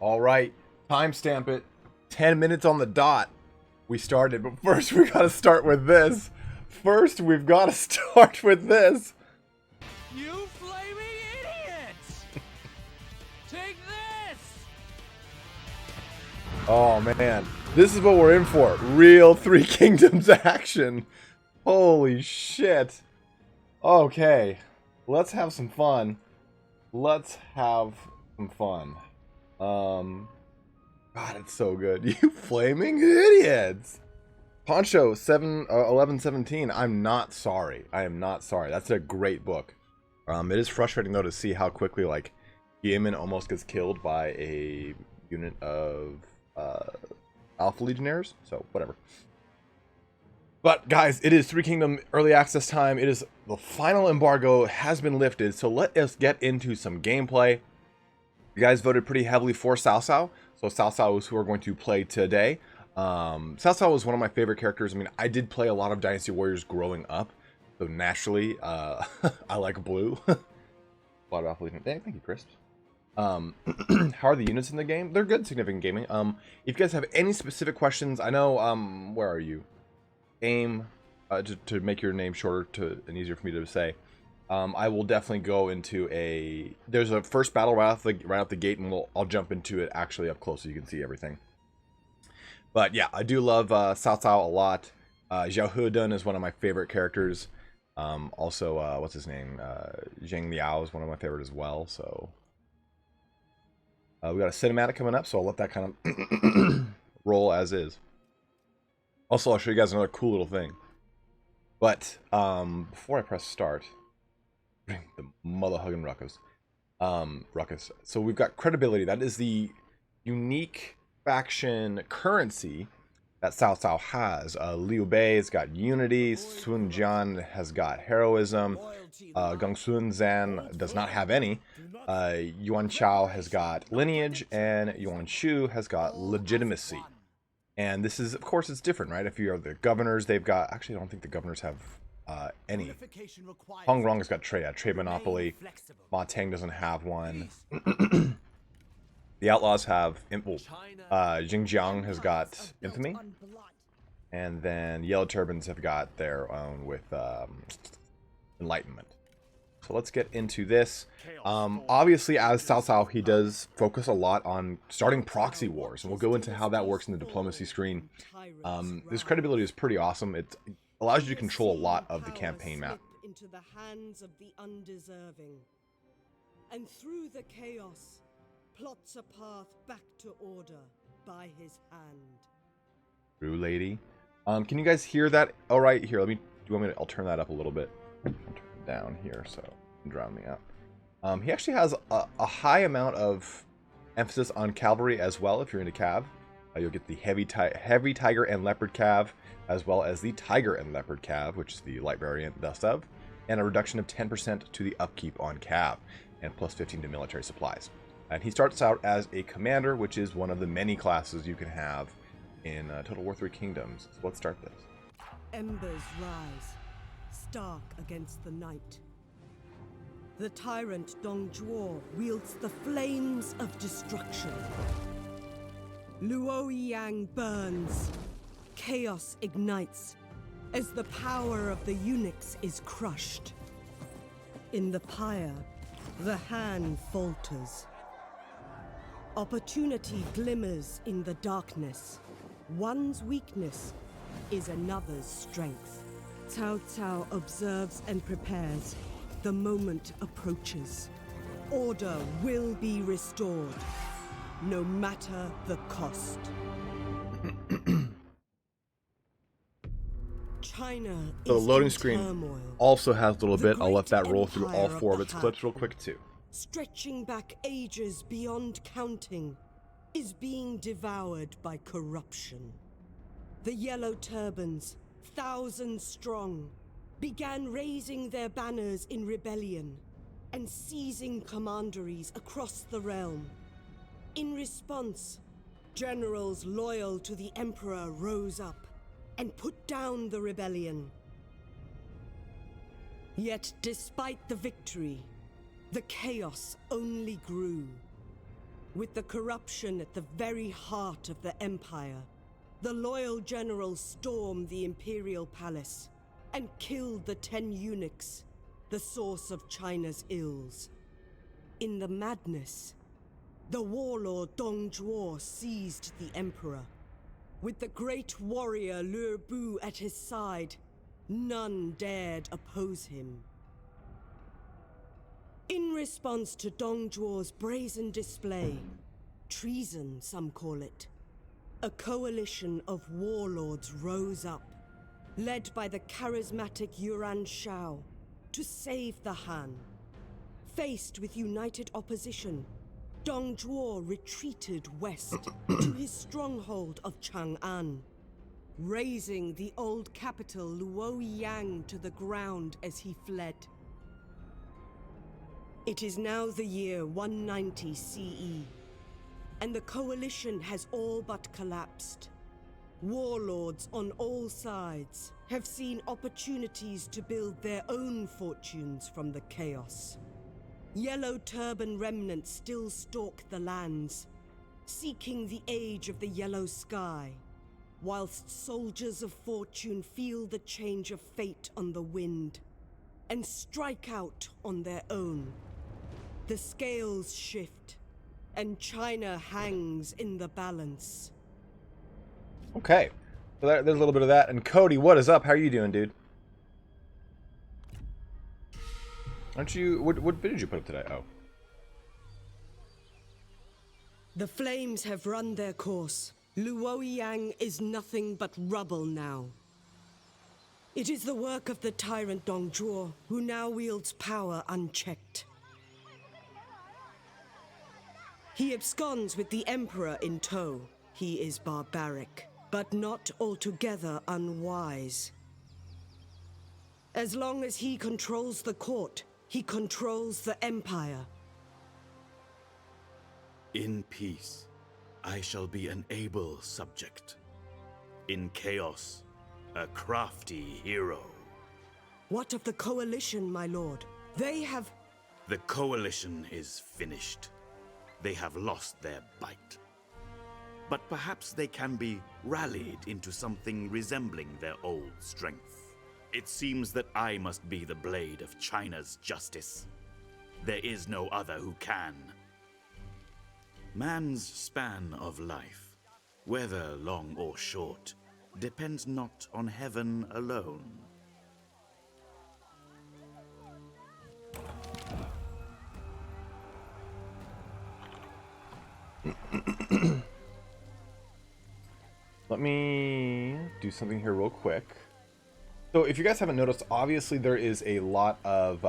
All right, timestamp it. 10 minutes on the dot. We started, but first we gotta start with this. First, we've gotta start with this. You flaming idiots! Take this! Oh man, this is what we're in for. Real Three Kingdoms action. Holy shit. Okay, let's have some fun. Let's have some fun. God, it's so good. You flaming idiots. Poncho 1117. I'm not sorry. I am not sorry. That's a great book. It is frustrating though to see how quickly like Yemen almost gets killed by a unit of Alpha Legionnaires. So whatever. But guys, it is Three Kingdom early access time. It is the final embargo has been lifted. So let us get into some gameplay. You guys voted pretty heavily for Cao Cao. So Cao Cao is who we're going to play today. Cao Cao was one of my favorite characters. I mean, I did play a lot of Dynasty Warriors growing up. So naturally, I like blue. A lot of Alpha Legion. Thank you, Crisps. How are the units in the game? They're good, significant gaming. If you guys have any specific questions, I know, where are you? Aim, to make your name shorter and easier for me to say. I will definitely go into there's a first battle right out the gate, and I'll jump into it actually up close so you can see everything. But yeah, I do love Cao Cao a lot. Xiao Hudun is one of my favorite characters. Also, what's his name? Zhang Liao is one of my favorite as well. So we got a cinematic coming up, so I'll let that kind of roll as is. Also, I'll show you guys another cool little thing. But before I press start, the mother hugging ruckus. So we've got credibility. That is the unique faction currency that Cao Cao has. Liu Bei has got unity. Sun Jian has got heroism. Gongsun Zan does not have any. Yuan Chao has got lineage, and Yuan Shu has got legitimacy. And this is, of course, it's different, right? If you are the governors, they've got... Actually, I don't think the governors have any. Hong Rong has got trade monopoly. Ma Teng doesn't have one. The outlaws have... Xinjiang has got infamy. And then Yellow Turbans have got their own with enlightenment. So let's get into this. Obviously, as Cao Cao, he does focus a lot on starting proxy wars, and we'll go into how that works in the diplomacy screen. This credibility is pretty awesome. It allows you to control a lot of the campaign map. Into the hands of the undeserving, and through the chaos, plots a path back to order by his hand. True, lady. Can you guys hear that? All right, here. Do you want me to? I'll turn that up a little bit. I'll turn it down here so it can drown me out. He actually has a high amount of emphasis on cavalry as well. If you're into cav, you'll get the heavy tiger and leopard cav, as well as the tiger and leopard cav, which is the light variant thus of, and a reduction of 10% to the upkeep on cav, and plus 15 to military supplies. And he starts out as a commander, which is one of the many classes you can have in Total War 3 Kingdoms. So let's start this. Embers rise, stark against the night. The tyrant Dong Zhuo wields the flames of destruction. Luoyang burns. Chaos ignites as the power of the eunuchs is crushed. In the pyre, the hand falters. Opportunity glimmers in the darkness. One's weakness is another's strength. Cao Cao observes and prepares. The moment approaches. Order will be restored, no matter the cost. China So the is loading in screen turmoil. Also has a little The bit. I'll let that roll great through all empire 4 of of its the clips real Han, quick too. stretching back ages beyond counting, is being devoured by corruption. The Yellow Turbans, thousands strong, began raising their banners in rebellion and seizing commanderies across the realm. In response, generals loyal to the Emperor rose up and put down the rebellion. Yet, despite the victory, the chaos only grew. With the corruption at the very heart of the Empire, the loyal generals stormed the Imperial Palace and killed the 10 eunuchs, the source of China's ills. In the madness, the warlord Dong Zhuo seized the Emperor. With the great warrior Lü Bu at his side, none dared oppose him. In response to Dong Zhuo's brazen display, treason some call it, a coalition of warlords rose up, led by the charismatic Yuan Shao, to save the Han. Faced with united opposition, Dong Zhuo retreated west to his stronghold of Chang'an, razing the old capital Luoyang to the ground as he fled. It is now the year 190 CE, and the coalition has all but collapsed. Warlords on all sides have seen opportunities to build their own fortunes from the chaos. Yellow turban remnants still stalk the lands, seeking the age of the yellow sky, whilst soldiers of fortune feel the change of fate on the wind, and strike out on their own. The scales shift, and China hangs in the balance. Okay, so there's a little bit of that. And Cody, what is up? How are you doing, dude? Aren't you... What video did you put up today? Oh. The flames have run their course. Luoyang is nothing but rubble now. It is the work of the tyrant Dong Zhuo, who now wields power unchecked. He absconds with the Emperor in tow. He is barbaric, but not altogether unwise. As long as he controls the court, he controls the Empire. In peace, I shall be an able subject. In chaos, a crafty hero. What of the coalition, my lord? They have... The coalition is finished. They have lost their bite. But perhaps they can be rallied into something resembling their old strength. It seems that I must be the blade of China's justice. There is no other who can. Man's span of life, whether long or short, depends not on heaven alone. Let me do something here real quick. So if you guys haven't noticed, obviously there is a lot of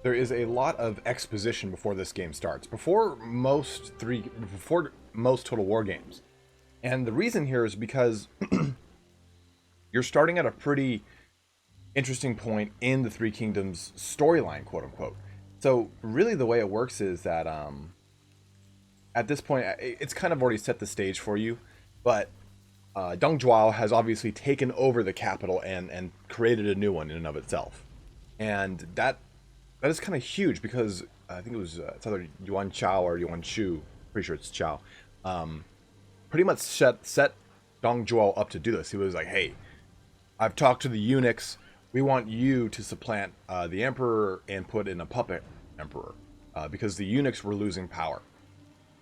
there is a lot of exposition before this game starts. Before most Total War games. And the reason here is because you're starting at a pretty interesting point in the Three Kingdoms storyline, quote unquote. So really the way it works is that at this point, it's kind of already set the stage for you, but Dong Zhuo has obviously taken over the capital and created a new one in and of itself. And that is kind of huge because I think it was it's either Yuan Chao or Yuan Shu, pretty sure it's Chao, pretty much set Dong Zhuo up to do this. He was like, hey, I've talked to the eunuchs. We want you to supplant the emperor and put in a puppet emperor because the eunuchs were losing power.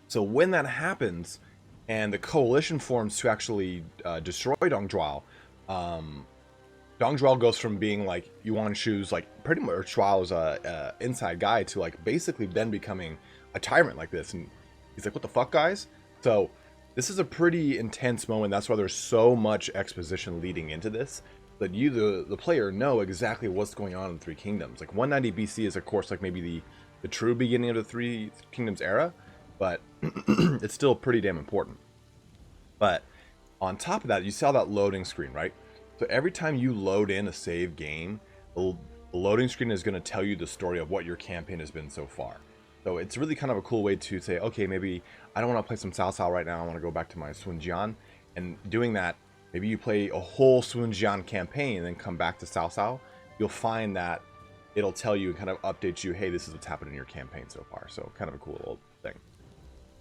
So when that happens and the coalition forms to actually destroy Dong Zhuo, Dong Zhuo goes from being like Yuan Shu's like pretty much Zhuo's inside guy to like basically then becoming a tyrant like this. And he's like, what the fuck, guys? So this is a pretty intense moment. That's why there's so much exposition leading into this. That you, the player, know exactly what's going on in Three Kingdoms. Like 190 BC is, of course, like maybe the true beginning of the Three Kingdoms era, but it's still pretty damn important. But on top of that, you saw that loading screen, right? So every time you load in a save game, the loading screen is going to tell you the story of what your campaign has been so far. So it's really kind of a cool way to say, okay, maybe I don't want to play some Cao Cao right now. I want to go back to my Sun Jian. And doing that, maybe you play a whole Sunjian campaign and then come back to Cao Cao, you'll find that it'll tell you and kind of update you, hey, this is what's happened in your campaign so far. So kind of a cool little thing.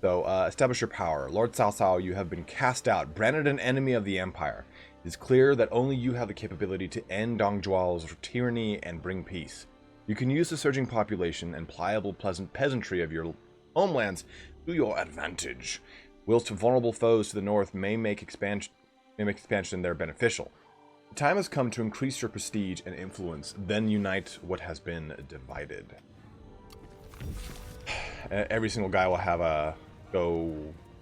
So establish your power. Lord Cao Cao, you have been cast out, branded an enemy of the Empire. It is clear that only you have the capability to end Dongzhuo's tyranny and bring peace. You can use the surging population and pliable, pleasant peasantry of your homelands to your advantage, whilst vulnerable foes to the north may make expansion there beneficial. The time has come to increase your prestige and influence, then unite what has been divided. Every single guy will have a go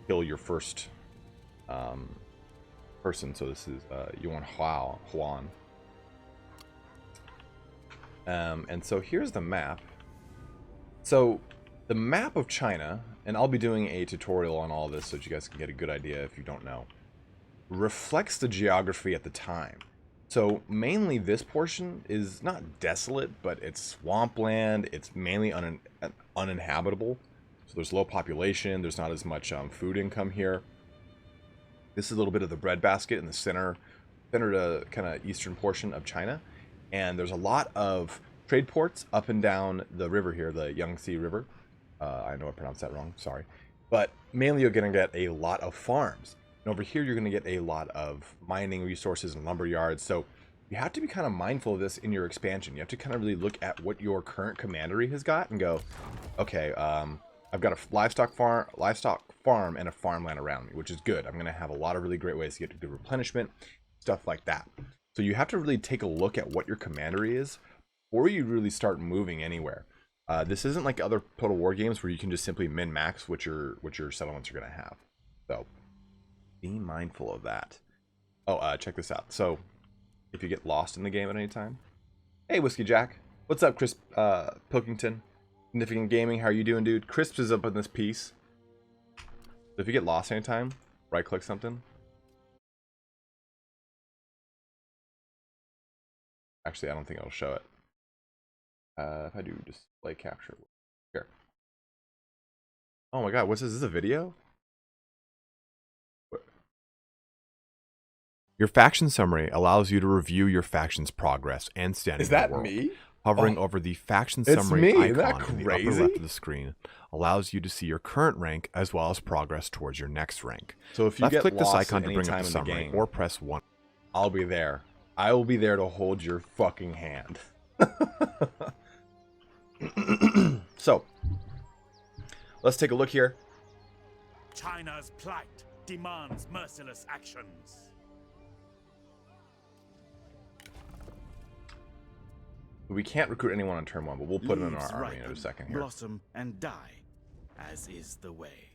kill your first person, so this is Yuan Huan. And so here's the map. So the map of China, and I'll be doing a tutorial on all this so that you guys can get a good idea if you don't know, reflects the geography at the time. So mainly this portion is not desolate, but it's swampland. It's mainly uninhabitable. So there's low population. There's not as much food income here. This is a little bit of the breadbasket in the center to kind of eastern portion of China. And there's a lot of trade ports up and down the river here, the Yangtze River. I know I pronounced that wrong, sorry. But mainly you're going to get a lot of farms. And over here you're going to get a lot of mining resources and lumber yards. So you have to be kind of mindful of this in your expansion. You have to kind of really look at what your current commandery has got and go, okay, I've got a livestock farm and a farmland around me, which is good. I'm going to have a lot of really great ways to get good replenishment, stuff like that. So you have to really take a look at what your commandery is before you really start moving anywhere. This isn't like other Total War games where you can just simply min-max what your settlements are going to have. So be mindful of that. Oh, check this out. So if you get lost in the game at any time, hey, Whiskey Jack, what's up, Chris Pilkington? Significant Gaming, how are you doing, dude? Crisps is up in this piece. So if you get lost anytime, right click something. Actually, I don't think it'll show it. If I do display capture here. Oh my god, what's this? Is this a video? Your faction summary allows you to review your faction's progress and standing in the world. Is that me? Hovering over the faction summary icon in the upper left of the screen allows you to see your current rank as well as progress towards your next rank. So if you click this icon to bring up the summary, or press 1. I'll be there. I will be there to hold your fucking hand. So, let's take a look here. China's plight demands merciless actions. We can't recruit anyone on turn 1, but we'll put them in our army in a second here. Blossom and die, as is the way.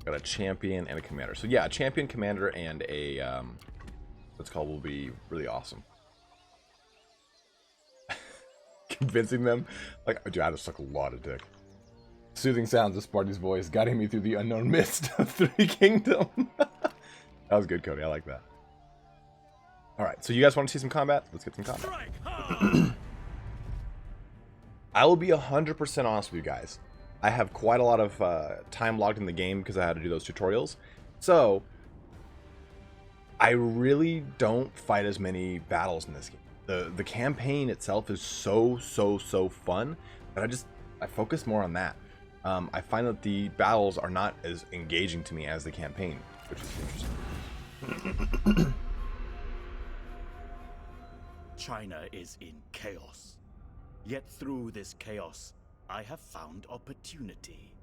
Got a champion and a commander. So yeah, a champion, commander, and a what's called will be really awesome. Convincing them, like, dude, I just suck a lot of dick. Soothing sounds of Sparty's voice guiding me through the unknown mist of Three Kingdom. That was good, Cody. I like that. All right, so you guys want to see some combat? Let's get some combat. I will be 100% honest with you guys. I have quite a lot of time logged in the game because I had to do those tutorials. So, I really don't fight as many battles in this game. The campaign itself is so fun, but I focus more on that. I find that the battles are not as engaging to me as the campaign, which is interesting. China is in chaos. Yet through this chaos, I have found opportunity.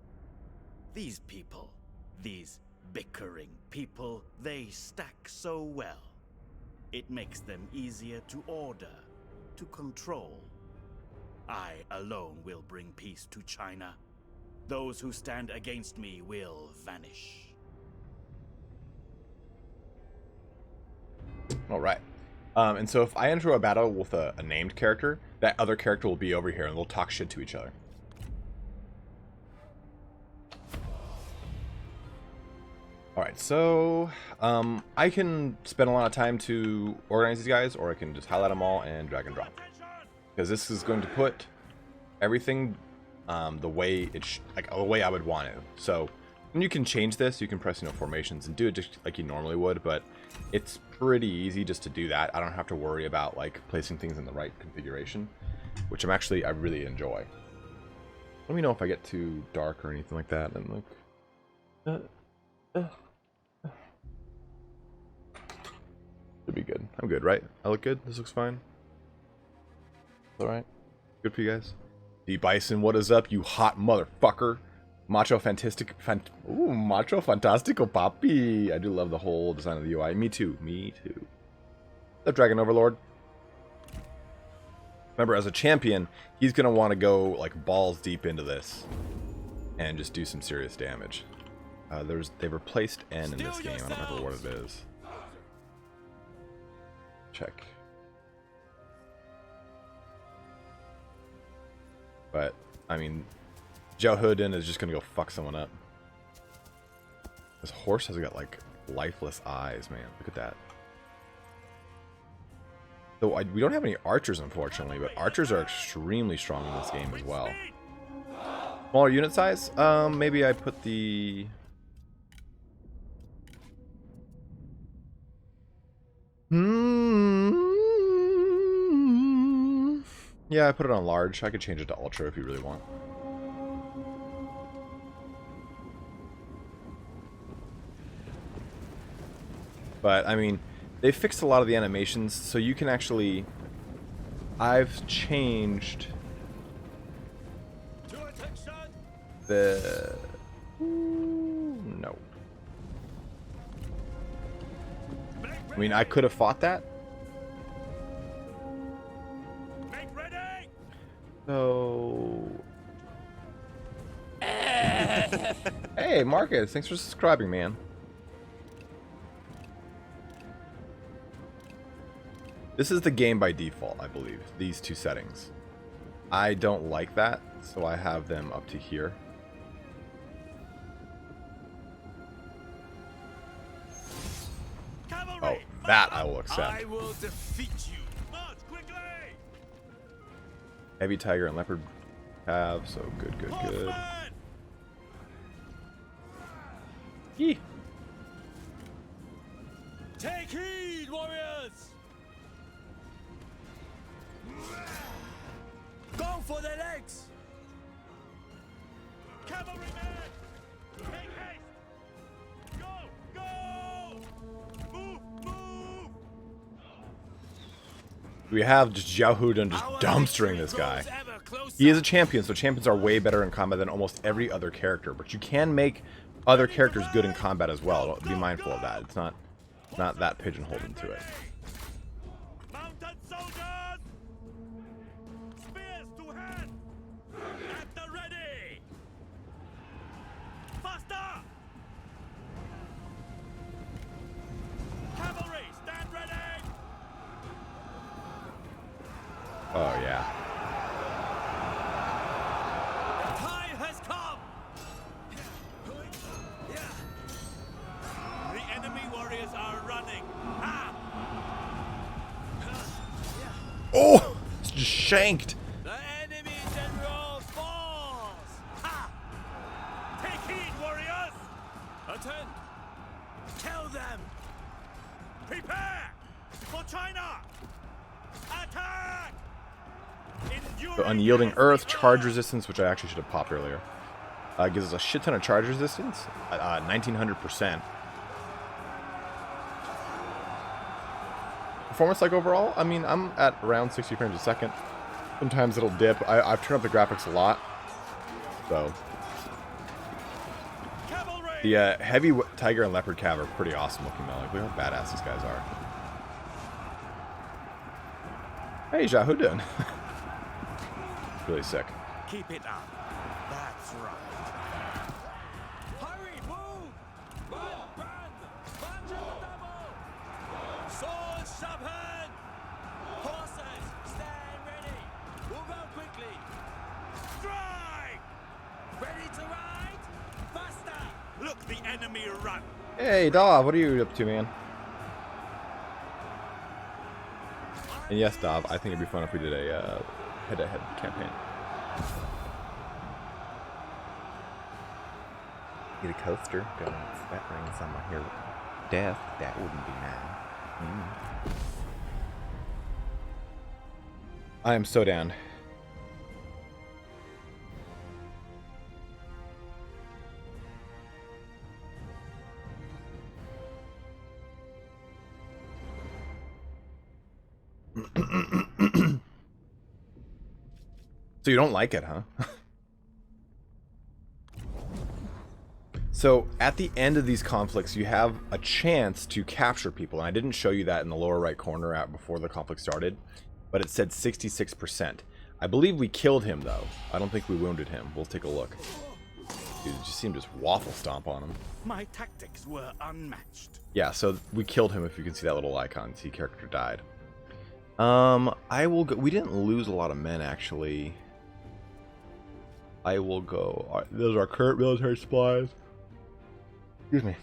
These people, these bickering people, they stack so well. It makes them easier to order, to control. I alone will bring peace to China. Those who stand against me will vanish. All right. And so if I enter a battle with a named character, that other character will be over here and they'll talk shit to each other. Alright, so I can spend a lot of time to organize these guys, or I can just highlight them all and drag and drop. Because this is going to put everything the way the way I would want it. So And you can change this. You can press, formations and do it just like you normally would, but it's pretty easy just to do that. I don't have to worry about like placing things in the right configuration, which I really enjoy. Let me know if I get too dark or anything like that. And like, should be good. I'm good, right? I look good. This looks fine. All right. Good for you guys. D Bison, what is up, you hot motherfucker? Macho Fantastico Papi. I do love the whole design of the UI. Me too. Me too. What's up, Dragon Overlord? Remember, as a champion, he's going to want to go like balls deep into this and just do some serious damage. They replaced N in this game. I don't remember what it is. Check. But, I mean, Xiaohuden is just going to go fuck someone up. This horse has got, like, lifeless eyes, man. Look at that. Though we don't have any archers, unfortunately, but archers are extremely strong in this game as well. Smaller unit size? Maybe I put the... Yeah, I put it on large. I could change it to ultra if you really want. But, I mean, they fixed a lot of the animations, so you can actually... I've changed... the... No. I mean, I could have fought that. So... Hey, Marcus, thanks for subscribing, man. This is the game by default, I believe. These two settings. I don't like that, so I have them up to here. Oh, that I will accept. I will defeat you. March quickly. Heavy tiger and leopard have, so good, good, good. Yee. Take heed, warriors! Go for the legs! Cavalryman! Make haste! Go! Go! Move! Move! We have just Xiaohuden just dumpstering this guy. He is a champion, so champions are way better in combat than almost every other character. But you can make other characters good in combat as well. Be mindful of that. It's not that pigeonholed into it. Mounted soldiers! Spears to hand! At the ready! Faster! Cavalry, stand ready! Oh yeah. The time has come! The enemy warriors are running! Ah! Oh! It's just shanked! The enemy general falls! Ha! Take heed, warriors! Attend! Kill them! Prepare! For China! Attack! The unyielding earth, charge resistance, which I actually should have popped earlier. Gives us a shit ton of charge resistance, 1900%. Performance like overall, I mean, I'm at around 60 frames a second. Sometimes it'll dip. I've turned up the graphics a lot, so. The heavy tiger and leopard cav are pretty awesome looking though. Like, look how badass these guys are. Hey, Xiaohuden. Really sick. Keep it up. That's right. Hurry, move! Run, run! March in the double! Swords sharpened! Horses, stand ready! Move out quickly! Strike! Ready to ride? Faster! Look the enemy run! Hey, Dav, what are you up to, man? And yes, Dav, I think it'd be fun if we did a head-to-head campaign. Get a coaster. Don't that ring someone here with death. That wouldn't be nice. I am so down. So you don't like it, huh? So at the end of these conflicts, you have a chance to capture people. And I didn't show you that in the lower right corner before the conflict started, but it said 66%. I believe we killed him, though. I don't think we wounded him. We'll take a look. Dude, it just seemed to just waffle stomp on him. My tactics were unmatched. Yeah, so we killed him. If you can see that little icon, see character died. I will go. We didn't lose a lot of men, actually. I will go. Those are our current military supplies. Excuse me.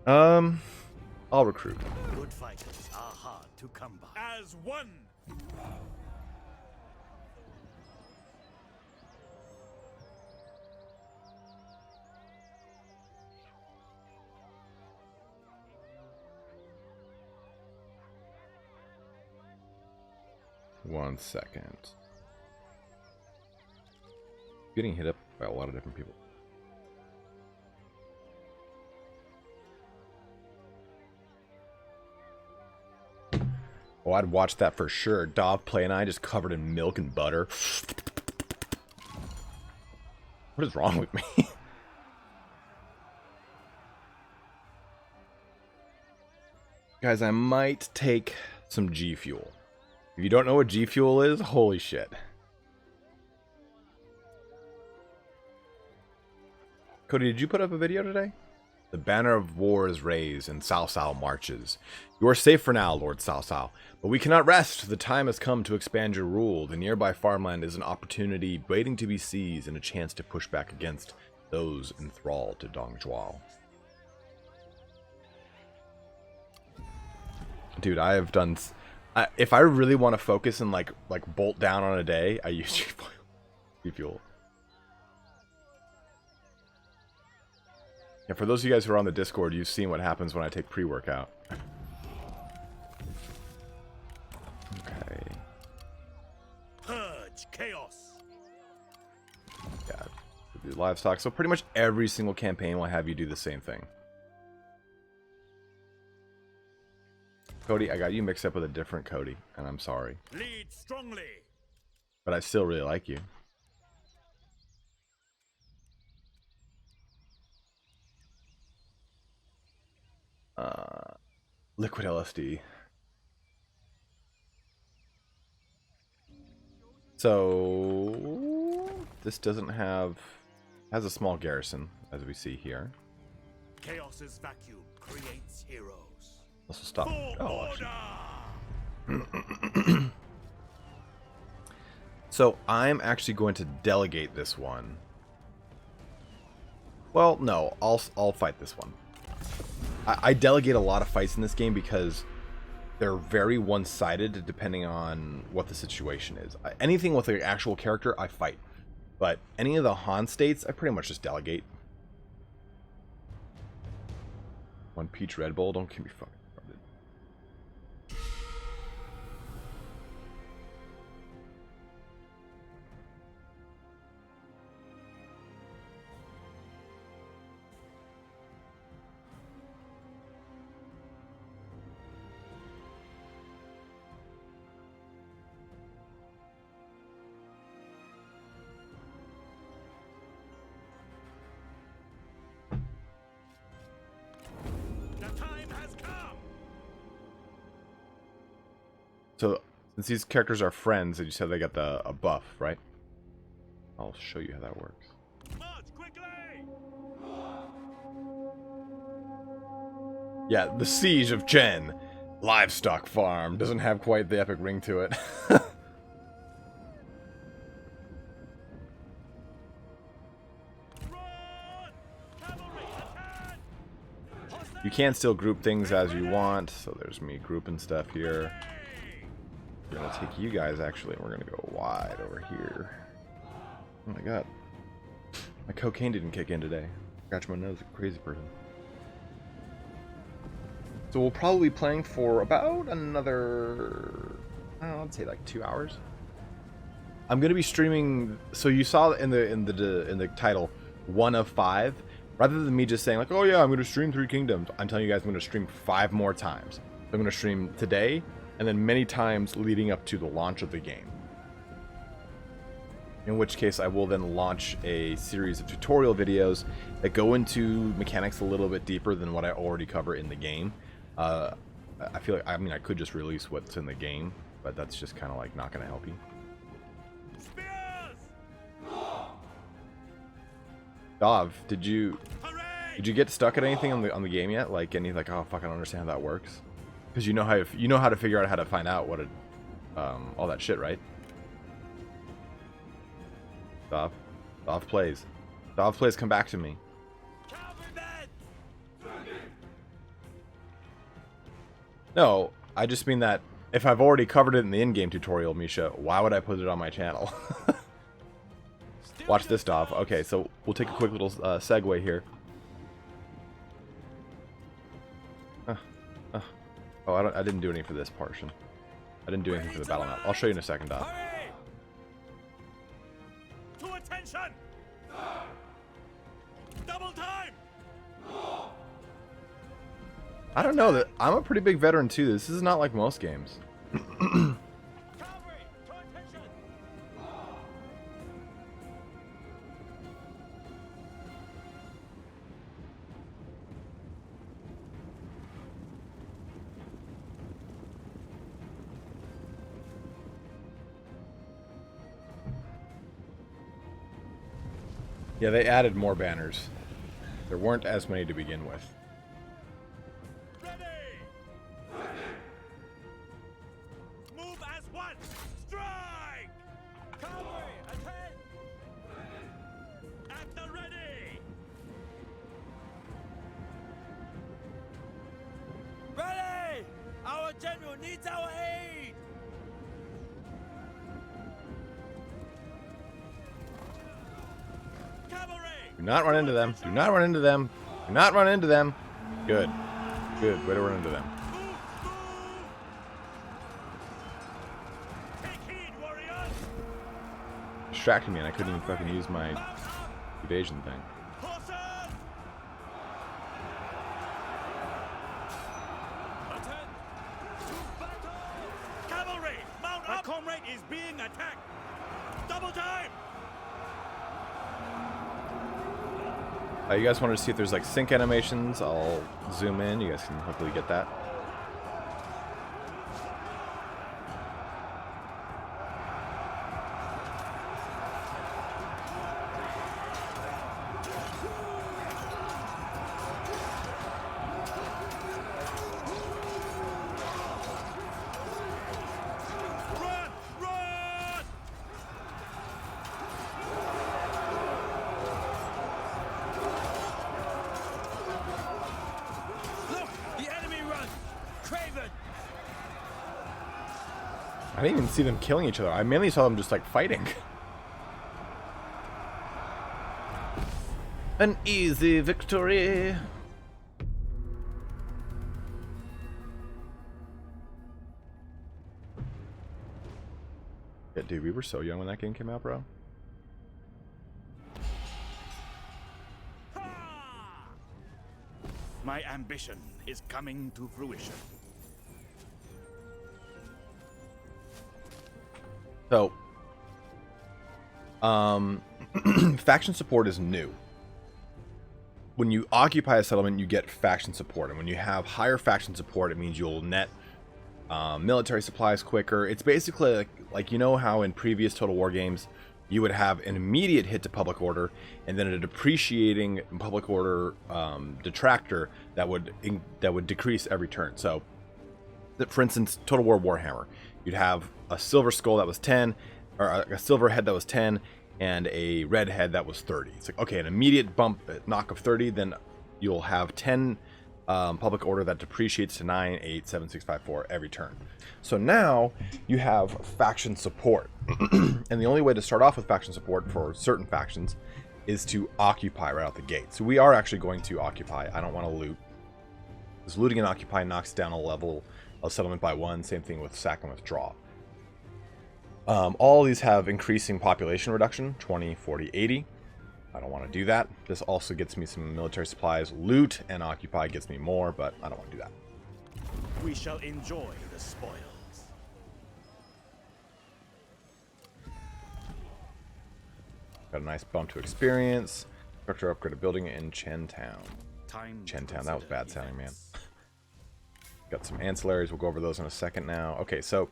I'll recruit. Good fighters are hard to come by. As one. One second. Getting hit up by a lot of different people. Oh, I'd watch that for sure. Dov Play and I just covered in milk and butter. What is wrong with me? Guys, I might take some G Fuel. If you don't know what G Fuel is, holy shit. Cody, did you put up a video today? The banner of war is raised and Cao Cao marches. You are safe for now, Lord Cao Cao, but we cannot rest. The time has come to expand your rule. The nearby farmland is an opportunity waiting to be seized and a chance to push back against those enthralled to Dongzhuo. Dude, I have done... if I really want to focus and like bolt down on a day, I use G Fuel. Yeah, for those of you guys who are on the Discord, you've seen what happens when I take pre-workout. Okay. Purge chaos. Yeah, do livestock. So pretty much every single campaign will have you do the same thing. Cody, I got you mixed up with a different Cody, and I'm sorry. Lead strongly. But I still really like you. Liquid LSD. So this doesn't have... has a small garrison, as we see here. Chaos's vacuum creates heroes. This will stop. Oh, so I'm actually going to delegate this one. Well, no, I'll fight this one. I delegate a lot of fights in this game because they're very one-sided depending on what the situation is. Anything with an actual character, I fight. But any of the Han states, I pretty much just delegate. One Peach Red Bull, don't get me fucking started. So, since these characters are friends, you said they got a buff, right? I'll show you how that works. March quickly. Yeah, the Siege of Chen. Livestock farm. Doesn't have quite the epic ring to it. You can still group things as you want. So there's me grouping stuff here. We're gonna take you guys actually, and we're gonna go wide over here. Oh my god. My cocaine didn't kick in today. Scratch my nose, crazy person. So we'll probably be playing for about another, I don't know, I'd say like 2 hours. I'm gonna be streaming. So you saw in the title, 1 of 5. Rather than me just saying like, oh yeah, I'm gonna stream 3 Kingdoms, I'm telling you guys I'm gonna stream 5 more times. So I'm gonna stream today, and then many times leading up to the launch of the game. In which case I will then launch a series of tutorial videos that go into mechanics a little bit deeper than what I already cover in the game. I feel like, I mean, I could just release what's in the game, but that's just kind of like not gonna help you. Dov, did you get stuck at anything on the game yet? Like any like, oh fuck, I don't understand how that works. Because you know how to figure out how to find out what it, all that shit, right? Dov plays. Dov plays. Come back to me. No, I just mean that if I've already covered it in the in-game tutorial, Misha, why would I put it on my channel? Watch this, Dov. Okay, so we'll take a quick little segue here. Oh, I didn't do anything for this portion. I didn't do anything for the battle map. I'll show you in a second, Dov. To attention! Double time! I don't know, that I'm a pretty big veteran too. This is not like most games. Cavalry, to attention! Yeah, they added more banners. There weren't as many to begin with. Ready! Move as one! Strike! Cavalry, attend! At the ready! Ready! Our general needs our aid! Cavalry! Do not run into them. Do not run into them. Do not run into them. Good. Good. Way to run into them. Take heed, warriors! Distracting me and I couldn't even fucking use my evasion thing. Horses! Attend! Battle! Cavalry, mount up! My comrade is being attacked! Double time! You guys wanted to see if there's like sync animations? I'll zoom in. You guys can hopefully get that. Run! Run! Look! The enemy runs! Craven! I didn't even see them killing each other. I mainly saw them just like fighting. An easy victory. Yeah, dude, we were so young when that game came out, bro. My ambition is coming to fruition. So, faction support is new. When you occupy a settlement, you get faction support, and when you have higher faction support, it means you'll net military supplies quicker. It's basically like you know how in previous Total War games you would have an immediate hit to public order and then a depreciating public order detractor that would decrease every turn. So, for instance, Total War Warhammer, you'd have a silver skull that was 10, or a silver head that was 10, and a red head that was 30. It's like, okay, an immediate bump knock of 30, then you'll have 10 public order that depreciates to 9, 8, 7, 6, 5, 4 every turn. So now you have faction support. And the only way to start off with faction support for certain factions is to occupy right out the gate. So we are actually going to occupy. I don't want to loot. Because looting and occupy knocks down a level of settlement by 1. Same thing with sack and withdraw. All of these have increasing population reduction, 20, 40, 80. I don't want to do that. This also gets me some military supplies. Loot and occupy gets me more, but I don't want to do that. We shall enjoy the spoils. Got a nice bump to experience. Structure upgrade a building in Chentown. Chentown, that was bad sounding, man. Got some ancillaries. We'll go over those in a second now. Okay, so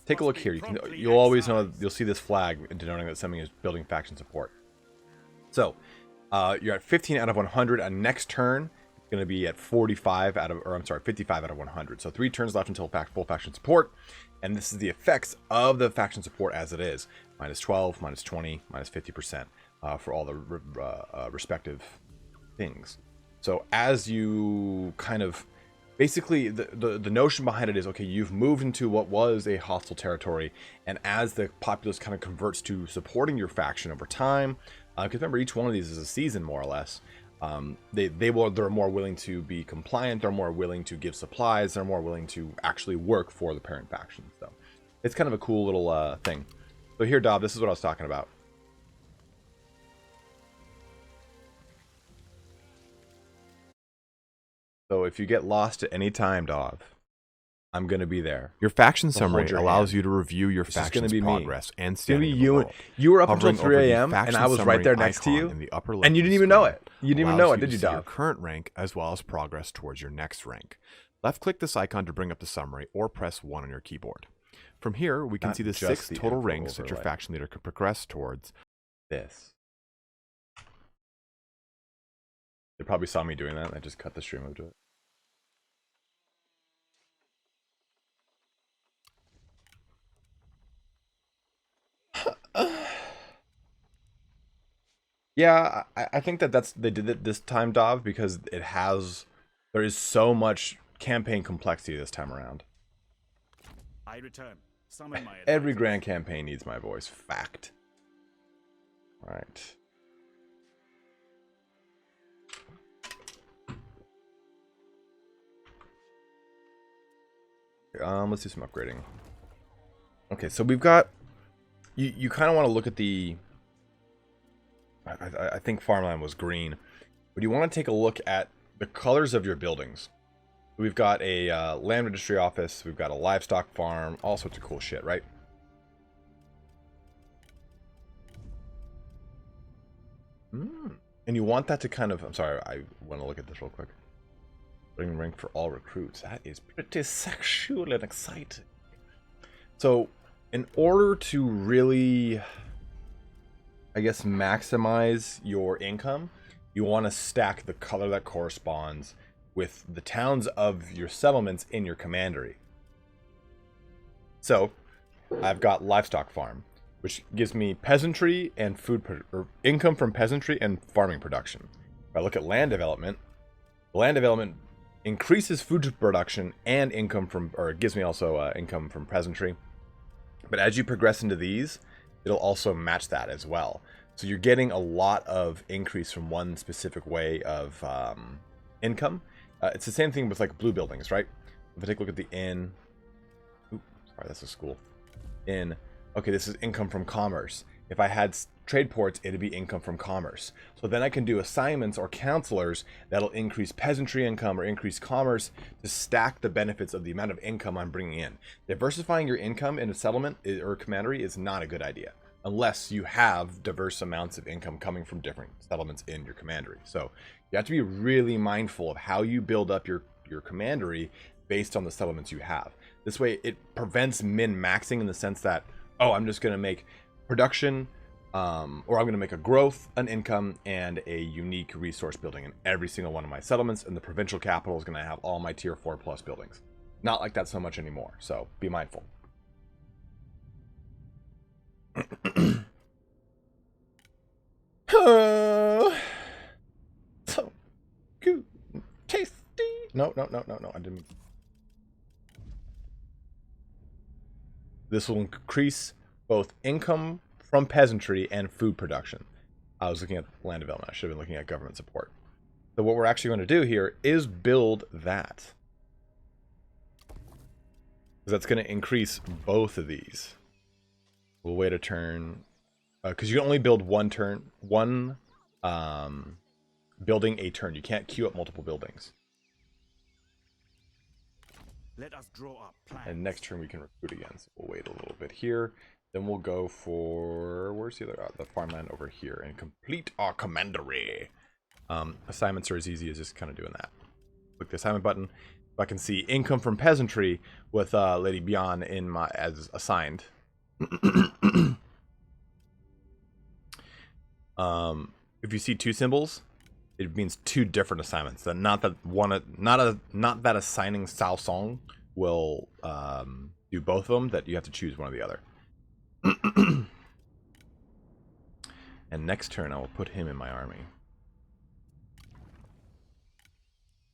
take a look here. You'll always know, you'll see this flag denoting that something is building faction support. So you're at 15 out of 100. A next turn it's going to be at 45 out of, or I'm sorry, 55 out of 100. So 3 turns left until full faction support. And this is the effects of the faction support as it is. Minus 12, minus 20, minus 50% for all the respective things. So as you kind of, basically the notion behind it is, okay, you've moved into what was a hostile territory, and as the populace kind of converts to supporting your faction over time, because remember, each one of these is a season more or less, they're more willing to be compliant, they're more willing to give supplies, they're more willing to actually work for the parent faction. So it's kind of a cool little thing. So here, Dob, this is what I was talking about. So if you get lost at any time, Dov, I'm going to be there. Your faction summary your allows hand. you to review your faction's progress and standing in the world. You were up until Hovering over 3 the a.m. and faction I was right there next to summary you, icon in the upper and left you of didn't the even know screen it. You didn't even allows know it, you did to you, see your Dov? current rank as well as progress towards your next rank. Left-click this icon to bring up the summary, or press 1 on your keyboard. From here, we can Not see the just 6 the total info ranks that your overlay. faction leader can progress towards. This. They probably saw me doing that, and I just cut the stream over to it. Yeah, I think they did it this time, Dov, because there is so much campaign complexity this time around. I return. Summon my Every advisors. grand campaign needs my voice. Fact. All right. Let's do some upgrading. Okay, so we've got. You kind of want to look at the. I think farmland was green, but you want to take a look at the colors of your buildings. We've got a land registry office, we've got a livestock farm, all sorts of cool shit, right? And you want that to kind of, I'm sorry, I want to look at this real quick. Bring rank for all recruits. That is pretty sexual and exciting. So, in order to really, I guess, maximize your income, you want to stack the color that corresponds with the towns of your settlements in your commandery. So, I've got livestock farm, which gives me peasantry and or income from peasantry and farming production. If I look at land development increases food production and income from, or it gives me also income from peasantry. But as you progress into these, it'll also match that as well. So you're getting a lot of increase from one specific way of income. It's the same thing with like blue buildings, right? If I take a look at the inn, oops, sorry, that's a school. Inn, okay, this is income from commerce. If I had trade ports, it'd be income from commerce. So then I can do assignments or counselors that'll increase peasantry income or increase commerce to stack the benefits of the amount of income I'm bringing in. Diversifying your income in a settlement or commandery is not a good idea, unless you have diverse amounts of income coming from different settlements in your commandery. So you have to be really mindful of how you build up your commandery based on the settlements you have. This way it prevents min-maxing in the sense that, oh, I'm just going to make production, or I'm going to make a growth, an income, and a unique resource building in every single one of my settlements, and the provincial capital is going to have all my tier 4 plus buildings. Not like that so much anymore, so be mindful. So good, tasty. No, I didn't mean. This will increase both income from peasantry and food production. I was looking at land development. I should have been looking at government support. So what we're actually going to do here is build that. Because that's going to increase both of these. We'll wait a turn. Because you can only build one building a turn. You can't queue up multiple buildings. Let us draw up plans. And next turn we can recruit again. So we'll wait a little bit here. Then we'll go for, where's the other, the farmland over here, and complete our commandery. Assignments are as easy as just kind of doing that. Click the assignment button. If I can see income from peasantry with Lady Bian in my as assigned. If you see two symbols, it means two different assignments. That not that assigning Sao Song will do both of them. That you have to choose one or the other. And next turn, I will put him in my army.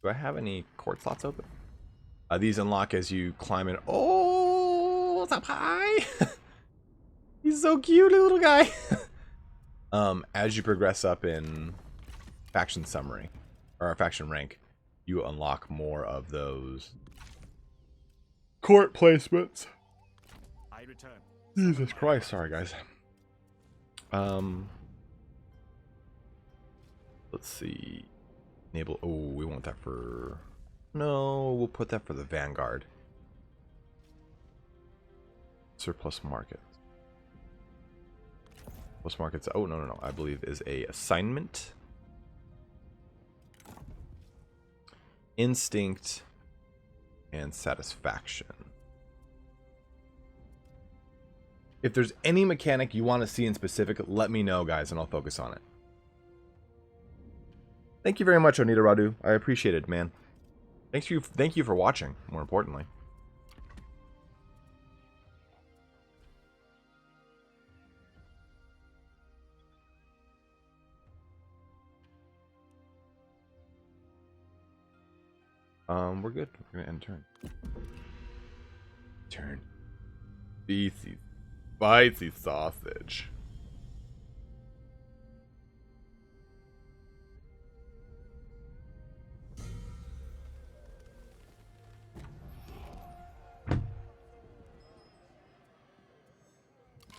Do I have any court slots open? These unlock as you climb in. Oh, it's up high. He's so cute, little guy. As you progress up in faction summary or faction rank, you unlock more of those court placements. I return. Jesus Christ, sorry guys. Let's see. Enable. Oh, we want that for. No, we'll put that for the Vanguard. Surplus markets. Surplus markets. Oh no. I believe is a assignment. Instinct and satisfaction. If there's any mechanic you want to see in specific, let me know, guys, and I'll focus on it. Thank you very much, Onita Radu. I appreciate it, man. Thank you for watching, more importantly. We're good. We're gonna end turn. Turn. Beefy, spicy sausage.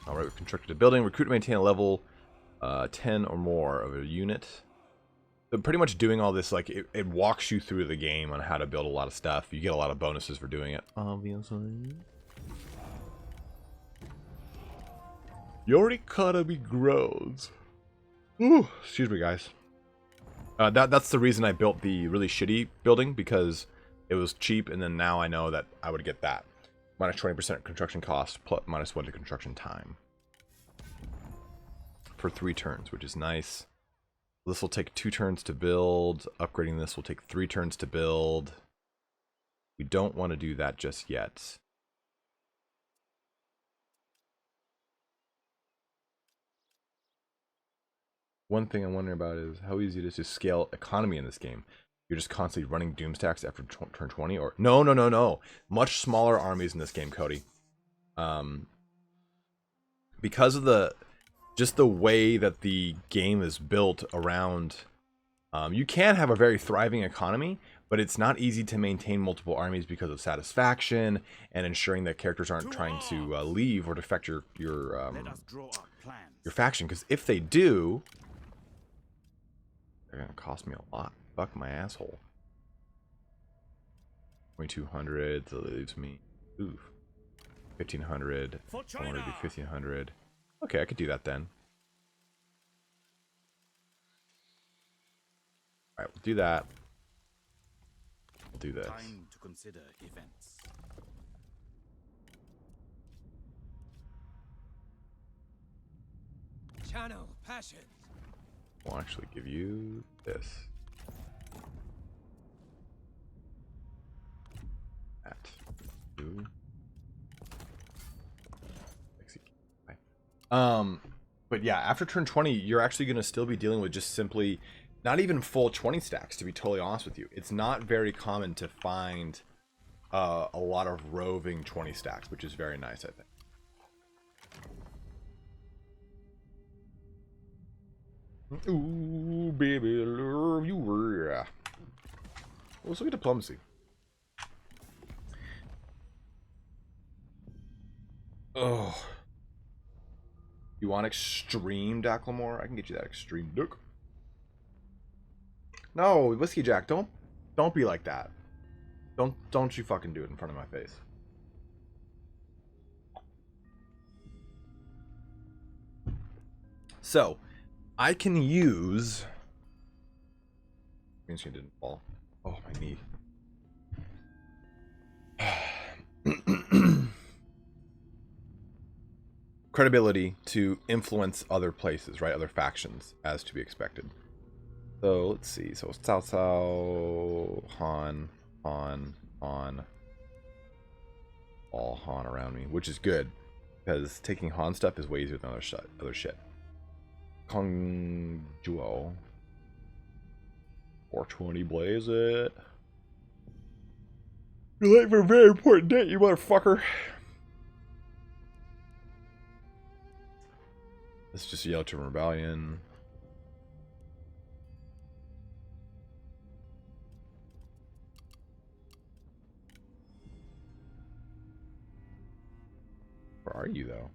Alright, we've constructed a building. Recruit and maintain a level 10 or more of a unit. So pretty much doing all this, like, it walks you through the game on how to build a lot of stuff. You get a lot of bonuses for doing it, obviously. Your economy grows. Ooh, excuse me, guys. That's the reason I built the really shitty building, because it was cheap, and then now I know that I would get that. Minus 20% construction cost, plus minus 1 to construction time. For 3 turns, which is nice. This will take 2 turns to build. Upgrading this will take 3 turns to build. We don't want to do that just yet. One thing I'm wondering about is how easy it is to scale economy in this game. You're just constantly running doom stacks after turn 20, or no. Much smaller armies in this game, Cody. Because of just the way that the game is built around, you can have a very thriving economy, but it's not easy to maintain multiple armies because of satisfaction and ensuring that characters aren't trying to leave or defect your faction. Because if they do, they're gonna cost me a lot. Fuck my asshole. 2200, so that leaves me 1500. I want to do 1500. Okay, I could do that then. Alright, we'll do that. We'll do this. Time to consider events. Channel passion. We'll actually give you this. That. 2. But yeah, after turn 20, you're actually going to still be dealing with just simply not even full 20 stacks, to be totally honest with you. It's not very common to find a lot of roving 20 stacks, which is very nice, I think. Ooh, baby, love you. Let's look at diplomacy. Oh. You want extreme Dacklemore? I can get you that extreme duck. No, Whiskey Jack, don't be like that. Don't you fucking do it in front of my face. So, I can use... Means she didn't fall. Oh, my knee. Credibility to influence other places, right? Other factions, as to be expected. So, let's see. So, Cao Cao, Han, all Han around me, which is good, because taking Han stuff is way easier than other shit. Kong Duel. 420 blaze it. You're late for a very important date, you motherfucker. This is just a Yellow Term Rebellion. Where are you, though?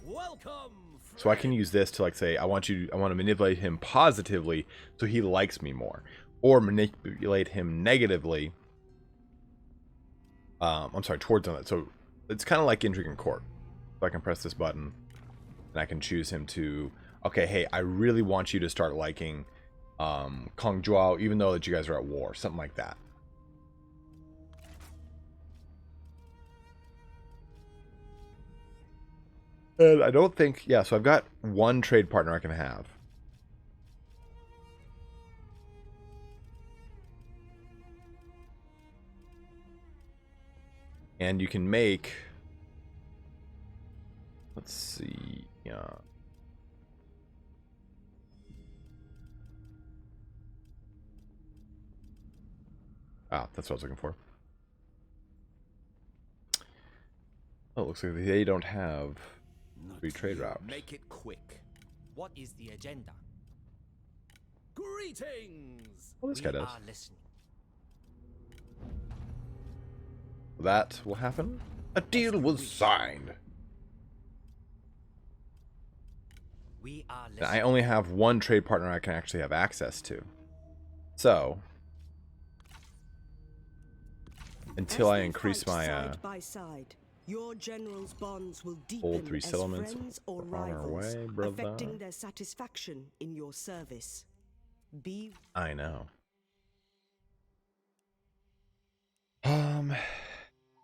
Welcome. So I can use this to, like, say I want to manipulate him positively so he likes me more, or manipulate him negatively. I'm sorry, towards that. So it's kind of like Intrigue in Court. So I can press this button, and I can choose him to, okay, hey, I really want you to start liking Kong Zhuao, even though that you guys are at war, something like that. And I don't think, yeah, so I've got one trade partner I can have. And you can make, let's see, yeah. Ah, that's what I was looking for. Oh, it looks like they don't have free trade route. Make it quick. What is the agenda? Greetings. Well, this guy does. Are listening. That will happen. A deal was signed. We are And listening. I only have one trade partner I can actually have access to. So, until As I they increase fight my side by side, your generals' bonds will hold deepen 3 as settlements friends or on our rivals, way, brother. affecting their satisfaction in your service. Be I know.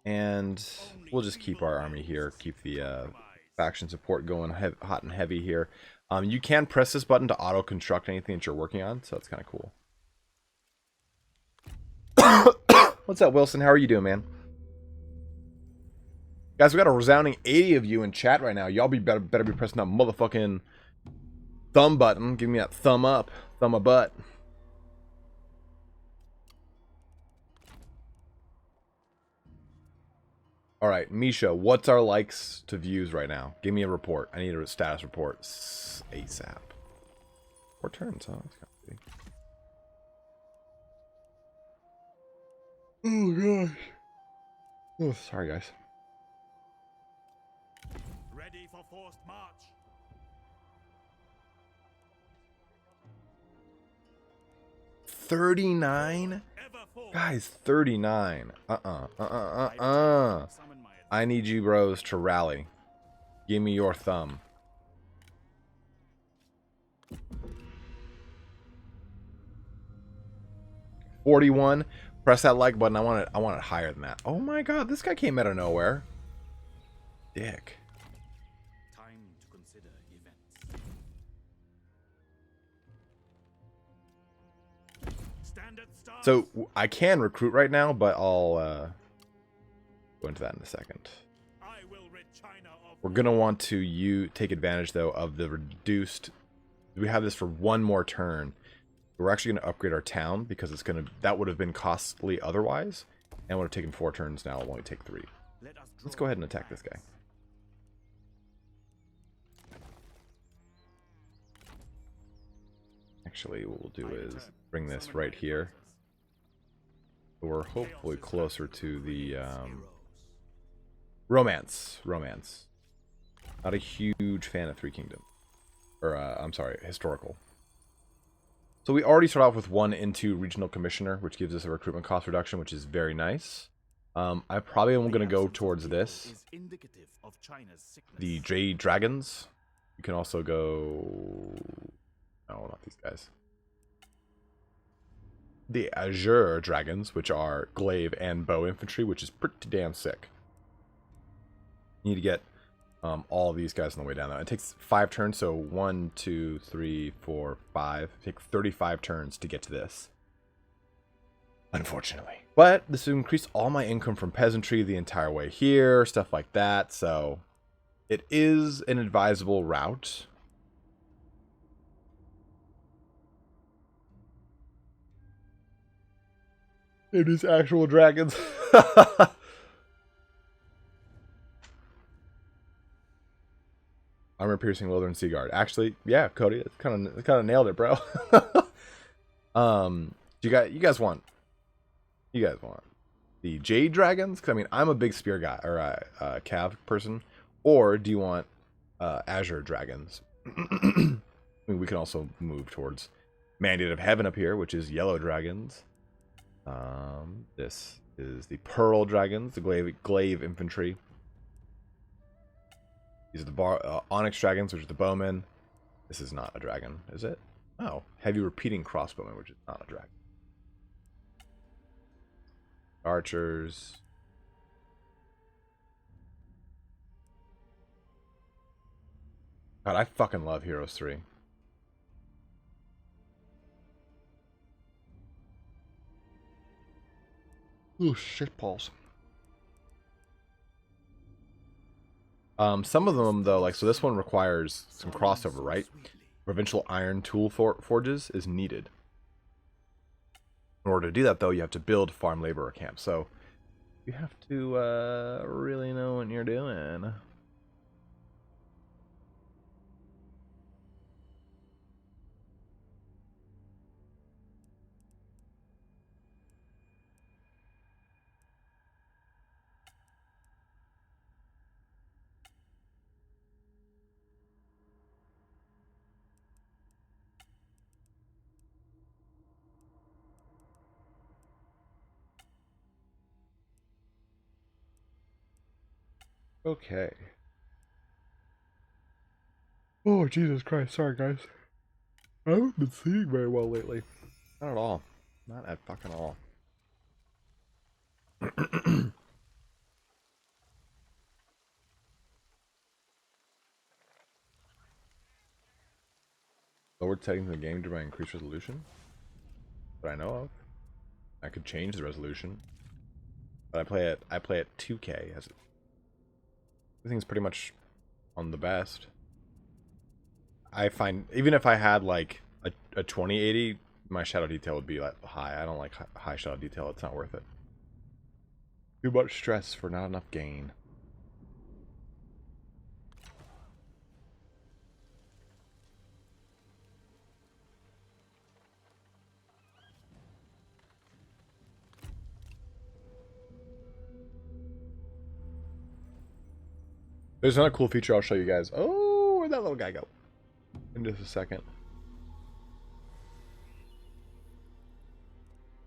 And we'll just keep our army here, keep the faction support going hot and heavy here. You can press this button to auto construct anything that you're working on, so that's kind of cool. What's up, Wilson? How are you doing, man? Guys, we got a resounding 80 of you in chat right now. Y'all better be pressing that motherfucking thumb button. Give me that thumb up, thumb a butt. All right, Misha, what's our likes to views right now? Give me a report. I need a status report ASAP. 4 turns, huh? That's kind of big. Oh gosh. Oh, sorry, guys. Ready for forced march. $39? Guys, 39. I need you bros to rally. Give me your thumb. $41. Press that like button. I want it higher than that. Oh my god, this guy came out of nowhere. Dick. Time to consider events. Standard start. So I can recruit right now, but I'll go into that in a second. I will rid China of We're gonna want to take advantage though of the reduced. We have this for one more turn. We're actually gonna upgrade our town because it's gonna. That would have been costly otherwise, and would have taken 4 turns. Now it'll only take 3. Let us Let's go ahead and attack this guy. Actually, what we'll do is bring this right here. We're hopefully closer to the romance. Not a huge fan of Three Kingdom. Or, I'm sorry, historical. So we already start off with 1 into Regional Commissioner, which gives us a recruitment cost reduction, which is very nice. I probably am going to go towards this. The Jade Dragons. You can also go... No, not these guys. The Azure Dragons, which are glaive and bow infantry, which is pretty damn sick. You need to get all of these guys on the way down. It takes 5 turns, so 1, 2, 3, 4, 5. Take 35 turns to get to this. Unfortunately. But this will increase all my income from peasantry the entire way here, stuff like that, so it is an advisable route. It is actual dragons. Armor piercing Lothern Sea Guard. Actually, yeah, Cody, it's kind of nailed it, bro. You guys want the Jade Dragons? Because I mean, I'm a big spear guy or cav person. Or do you want Azure Dragons? I mean, we can also move towards Mandate of Heaven up here, which is yellow dragons. This is the Pearl Dragons, the glaive infantry. These are the Onyx Dragons, which are the bowmen. This is not a dragon, is it? Oh, heavy repeating crossbowmen, which is not a dragon. Archers. God, I fucking love Heroes 3. Oh, shit balls. Some of them, though, like, so this one requires some crossover, right? Provincial Iron Tool Forges is needed. In order to do that, though, you have to build farm laborer camps. So you have to really know what you're doing. Okay. Oh, Jesus Christ. Sorry, guys. I haven't been seeing very well lately. Not at all. Not at fucking all. Lowered settings in the game to increase resolution? That I know of. I could change the resolution. But I play at 2K as everything's pretty much on the best. I find even if I had like a 2080, my shadow detail would be like high. I don't like high shadow detail. It's not worth it. Too much stress for not enough gain. There's another cool feature I'll show you guys. Oh, where'd that little guy go? In just a second.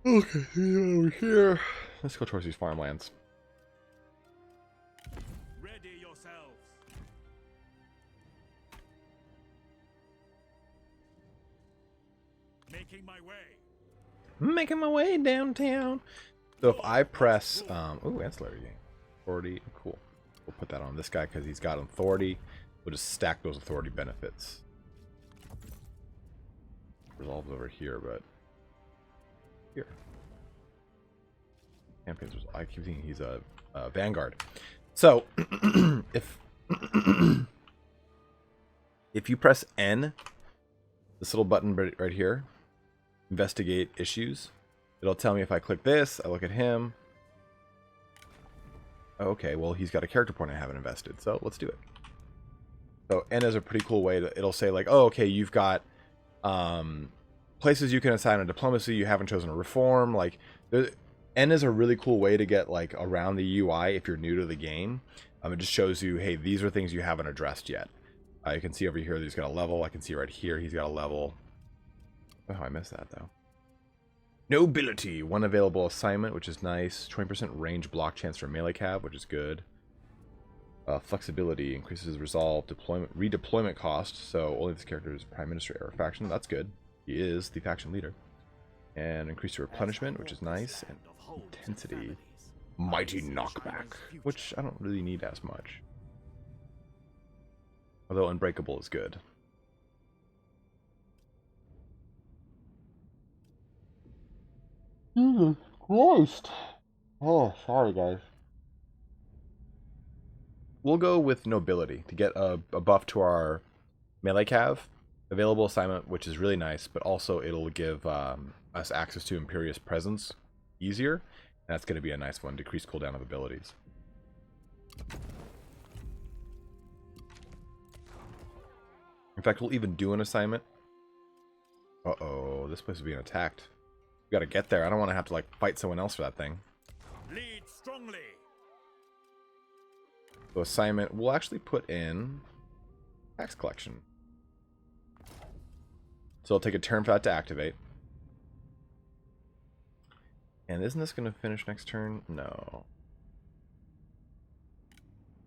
Okay, over here. Let's go towards these farmlands. Ready yourselves. Making my way. Making my way downtown. So if I press, oh, ancillary game. 40, cool. We'll put that on this guy because he's got authority. We'll just stack those authority benefits. Resolves over here, but here. Champions. I keep thinking he's a vanguard. So if if you press N, this little button right here, investigate issues. It'll tell me if I click this. I look at him. Okay, well, he's got a character point I haven't invested, so let's do it. So N is a pretty cool way to, it'll say like, oh, okay, you've got places you can assign a diplomacy you haven't chosen to reform. Like, N is a really cool way to get like around the UI if you're new to the game. It just shows you, hey, these are things you haven't addressed yet. You can see over here that he's got a level. I can see right here he's got a level. Oh, I missed that though. Nobility, one available assignment, which is nice. 20% range block chance for melee cav, which is good. Flexibility increases resolve, redeployment cost. So only this character is prime minister or faction. That's good. He is the faction leader. And increase your replenishment, which is nice. And intensity, mighty knockback, which I don't really need as much. Although unbreakable is good. Jesus Christ. Oh, sorry guys. We'll go with nobility to get a buff to our melee cav. Available assignment, which is really nice, but also it'll give us access to Imperious Presence easier. And that's going to be a nice one. Decrease cooldown of abilities. In fact, we'll even do an assignment. Uh-oh, this place is being attacked. We gotta get there. I don't want to have to like fight someone else for that thing. Lead strongly. So assignment, we'll actually put in tax collection. So it'll take a turn for that to activate. And isn't this going to finish next turn? No.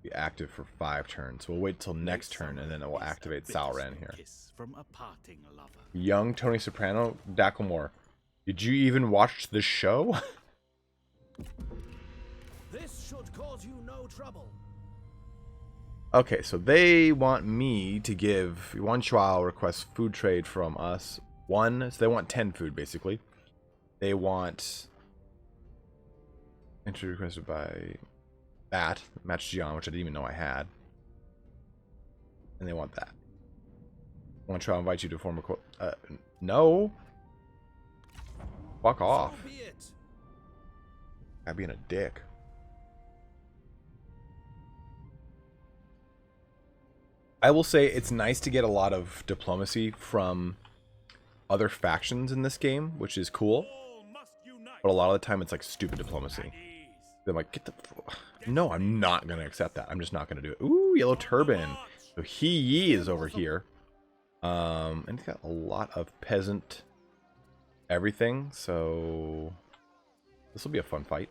Be active for 5 turns. We'll wait till next turn and then it will activate Salren here. From a parting lover. Young Tony Soprano, Dacklemore. Did you even watch the show? This should cause you no trouble. Okay, so they want me to give one Chuao requests food trade from us. So they want 10 food basically. They want entry requested by that match Gian, which I didn't even know I had. And they want that. One Chuao invite you to form a no. Fuck off. So be it. I'm being a dick. I will say it's nice to get a lot of diplomacy from other factions in this game, which is cool. All must unite. But a lot of the time it's like stupid diplomacy. They're like, get the... No, I'm not going to accept that. I'm just not going to do it. Ooh, yellow turban. So he is over here. And he's got a lot of peasant everything, so this will be a fun fight.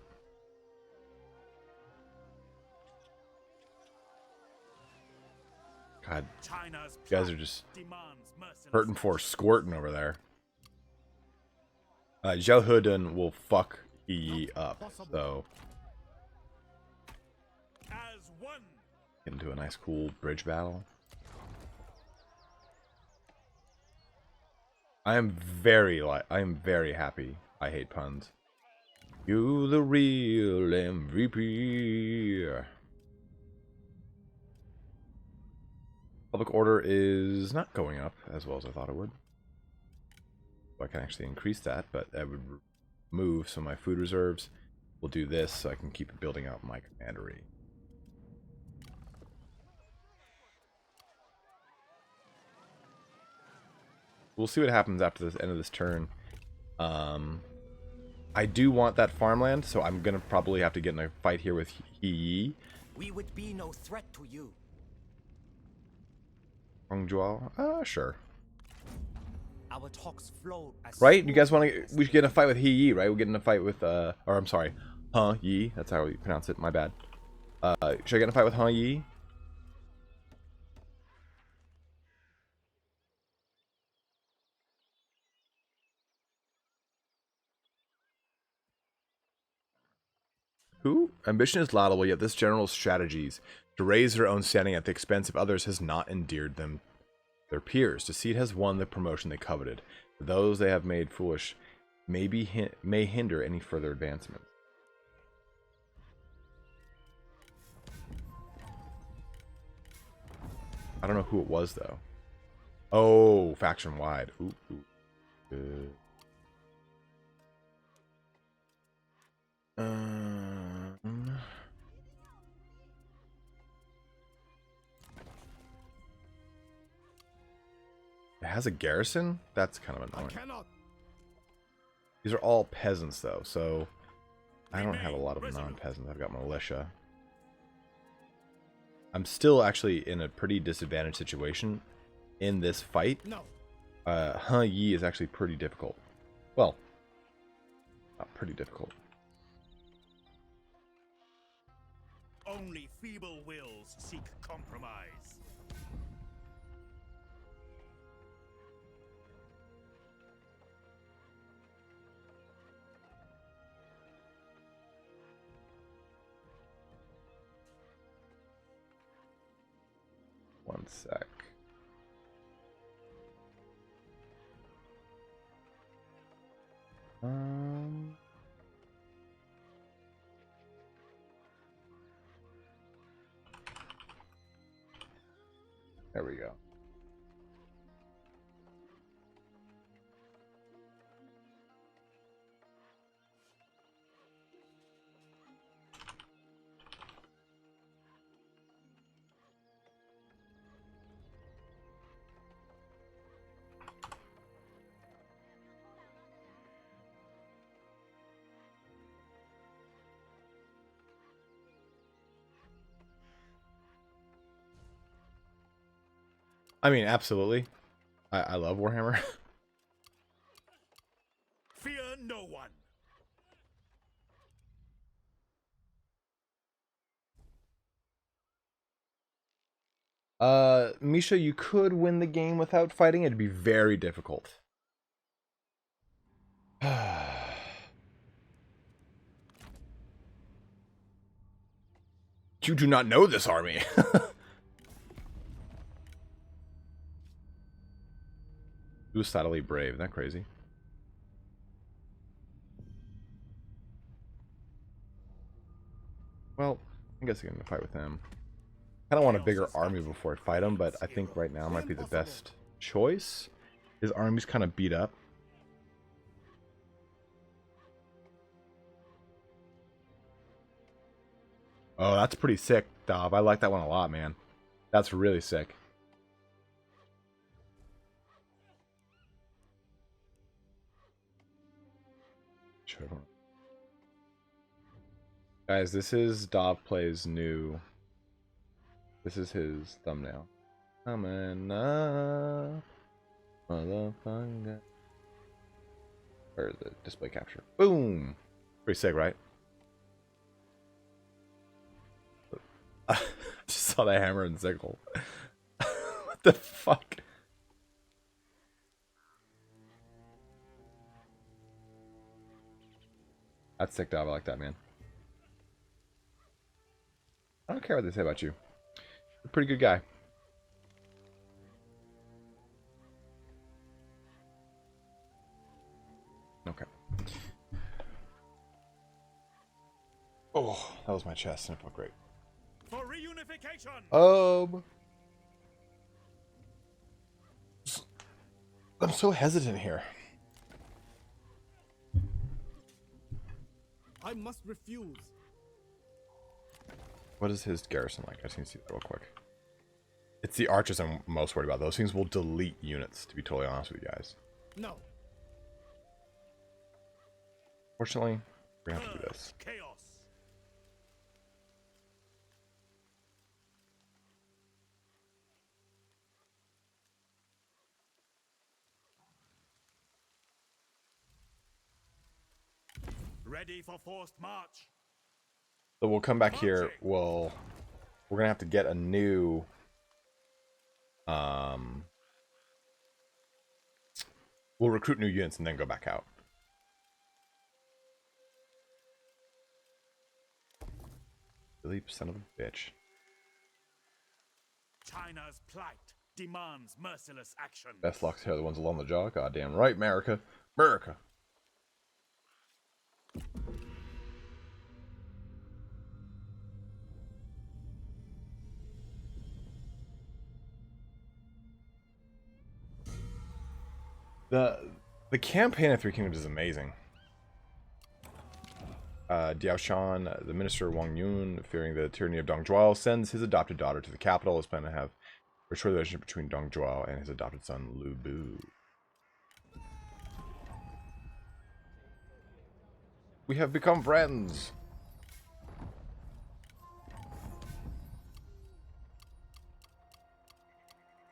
God, China's you guys are just demands merciless hurting for squirting over there. Zhao Huden will fuck Yi up, so as one. get into a nice cool bridge battle. I am very happy. I hate puns. You the real MVP. Public order is not going up as well as I thought it would. So I can actually increase that, but that would move some of my food reserves. We'll do this so I can keep building out my commandery. We'll see what happens after the end of this turn. I do want that farmland, so I'm gonna probably have to get in a fight here with Yi. We would be no threat to you. Hongjuo? Sure. Our talks flow as Right? You guys want to? We should get in a fight with Yi, right? We'll get in a fight with or I'm sorry, Yi. That's how you pronounce it. My bad. Should I get in a fight with Yi? Who? Ambition is laudable, yet this general's strategies to raise their own standing at the expense of others has not endeared them their peers. Deceit has won the promotion they coveted. Those they have made foolish may hinder any further advancement. I don't know who it was though. Oh, faction wide. Ooh, ooh. Good. has a garrison? That's kind of I annoying. cannot. These are all peasants, though, so I don't have a Remain lot of resolute. non-peasants. I've got militia. I'm still actually in a pretty disadvantaged situation in this fight. No. Han Yi is actually pretty difficult. Well, not pretty difficult. Only feeble wills seek compromise. One sec. There we go. I mean, absolutely. I love Warhammer. Fear no one. Misha, you could win the game without fighting. It'd be very difficult. You do not know this army. Suicidally brave. Isn't that crazy? Well, I guess I'm going to fight with them. I don't want a bigger army before I fight him, but I think right now might be the best choice. His army's kind of beat up. Oh, that's pretty sick, Dov. I like that one a lot, man. That's really sick. Sure. Guys, this is Dov Plays new. This is his thumbnail. Coming up, motherfucker. Where's the display capture? Boom! Pretty sick, right? I just saw the hammer and sickle. What the fuck? That's sick, Dov. I like that, man. I don't care what they say about you. You're a pretty good guy. Okay. Oh, that was my chest, and it felt great. For reunification. I'm so hesitant here. I must refuse. What is his garrison like? I just need to see that real quick. It's the archers I'm most worried about. Those things will delete units, to be totally honest with you guys. No. Fortunately, we're gonna have to do this. Chaos. Ready for forced march. So we'll come back here. We're gonna have to get a new we'll recruit new units and then go back out. Philippe, son of a bitch. China's plight demands merciless action. Best locks here are the ones along the jaw. Goddamn right, America. America. The campaign of Three Kingdoms is amazing. Diao Shan, the minister Wang Yun, fearing the tyranny of Dong Zhuo, sends his adopted daughter to the capital. Is planning to have Restore the relationship between Dong Zhuo and his adopted son, Lu Bu. We have become friends.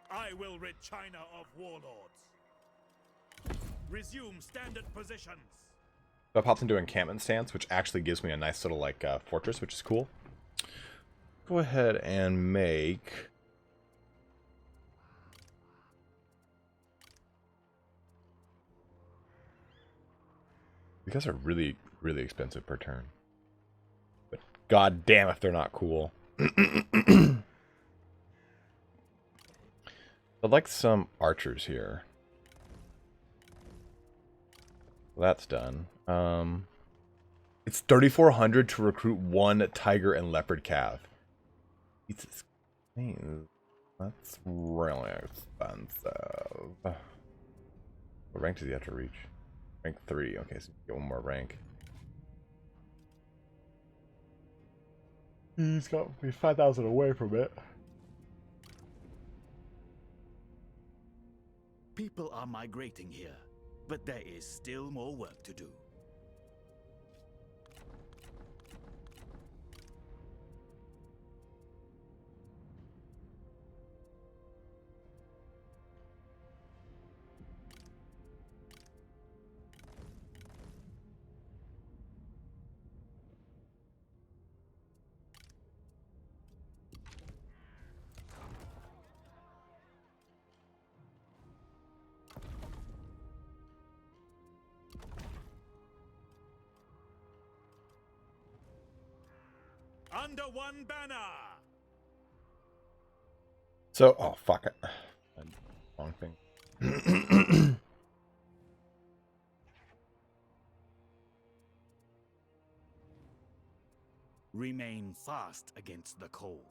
I will rid China of warlords. Resume standard positions. So I popped into encampment stance, which actually gives me a nice little like fortress, which is cool. Go ahead and make. These guys are really, really expensive per turn. But god damn if they're not cool. I'd like some archers here. Well, that's done. It's 3,400 to recruit one tiger and leopard calf. Jesus, that's really expensive. What rank does he have to reach? Rank 3. Okay, so get one more rank. He's got me 5,000 away from it. People are migrating here, but there is still more work to do. Under one banner. So, oh fuck it, wrong thing. Remain fast against the cold.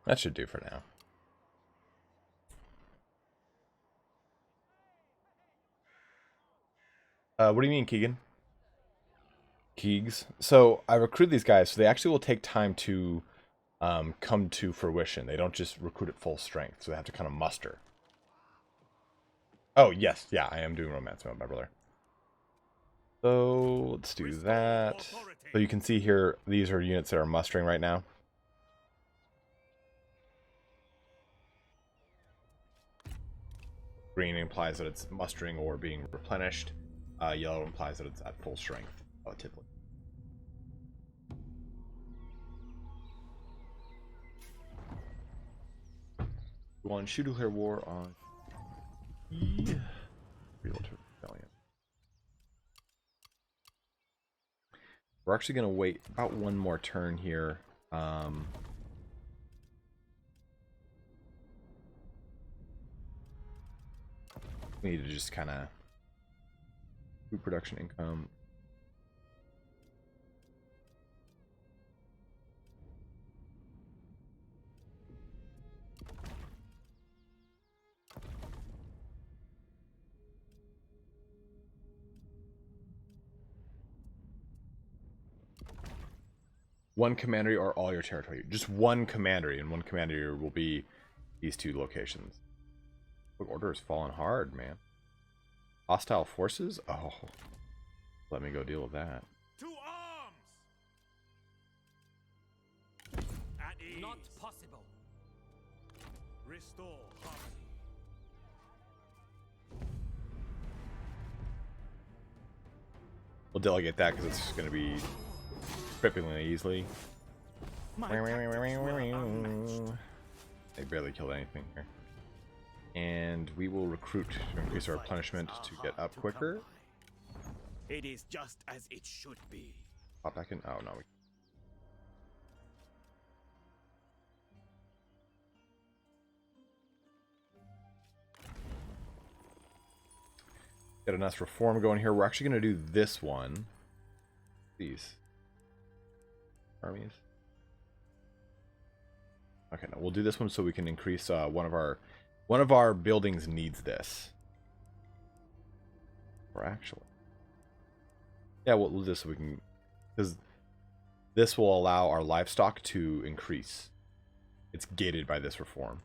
That should do for now. What do you mean, Keegan? Keegs. So I recruit these guys, so they actually will take time to come to fruition. They don't just recruit at full strength, so they have to kind of muster. Oh, yes. Yeah, I am doing romance mode, my brother. So let's do that. So you can see here, these are units that are mustering right now. Green implies that it's mustering or being replenished. Yellow implies that it's at full strength, relatively. Go on, shoot nuclear war on the Realtor Rebellion. We're actually going to wait about one more turn here. We need to just kind of food production income. One commandery or all your territory. Just one commandery, and one commandery will be these two locations. Look, order has fallen hard, man. Hostile forces? Oh. Let me go deal with that. To arms! At ease. Not possible. Restore harmony. We'll delegate that because it's going to be cripplingly easily. My tactics were unmatched. They barely killed anything here. And we will recruit to increase our replenishment to get up quicker. It is just as it should be. Pop back in. Oh, no. Got a nice reform going here. We're actually going to do this one. These armies. Okay, no, we'll do this one so we can increase one of our buildings needs this. Or actually, yeah, we'll do this so we can, because this will allow our livestock to increase. It's gated by this reform.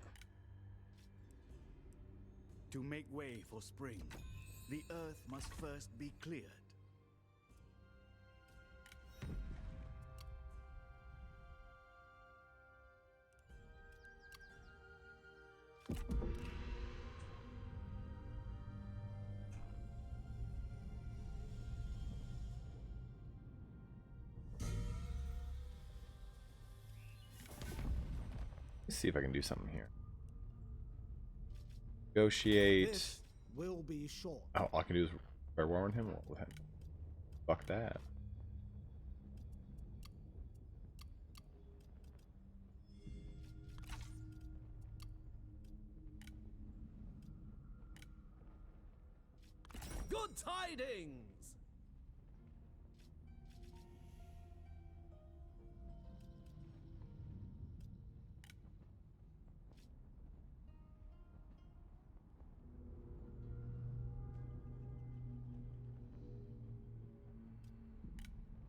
To make way for spring, the earth must first be cleared. Let's see if I can do something here. Negotiate. This will be short. Oh, all I can do is fair warn him. What with him? Fuck that. Good tidings!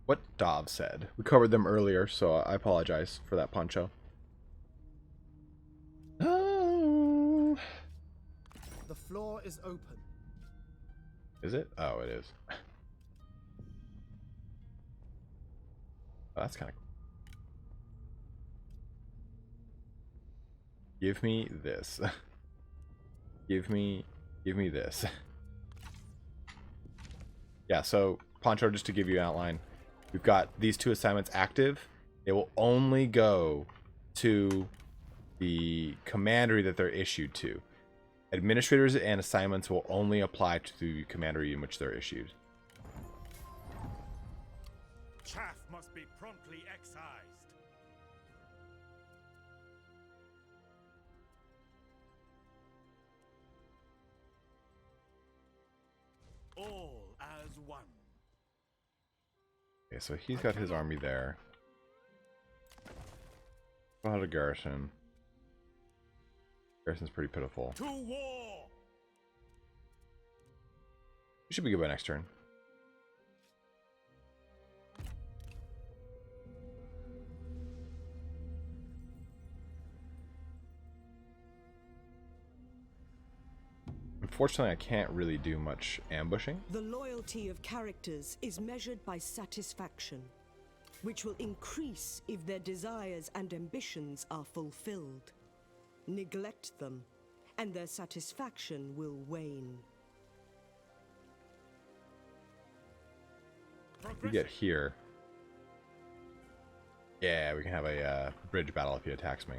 What Dov said. We covered them earlier, so I apologize for that, Poncho. Oh. The floor is open. Is it? Oh, it is. Oh, that's kind of cool. Give me this. Give me this. Yeah, so Poncho, just to give you an outline, we've got these two assignments active. They will only go to the commandery that they're issued to. Administrators and assignments will only apply to the commandery in which they're issued. Chaff must be promptly excised. All as one. Okay, so he's got his army there. How to garrison. Garrison's pretty pitiful. To war! We should be good by next turn. Unfortunately, I can't really do much ambushing. The loyalty of characters is measured by satisfaction, which will increase if their desires and ambitions are fulfilled. Neglect them, and their satisfaction will wane. We get here. Yeah, we can have a bridge battle if he attacks me.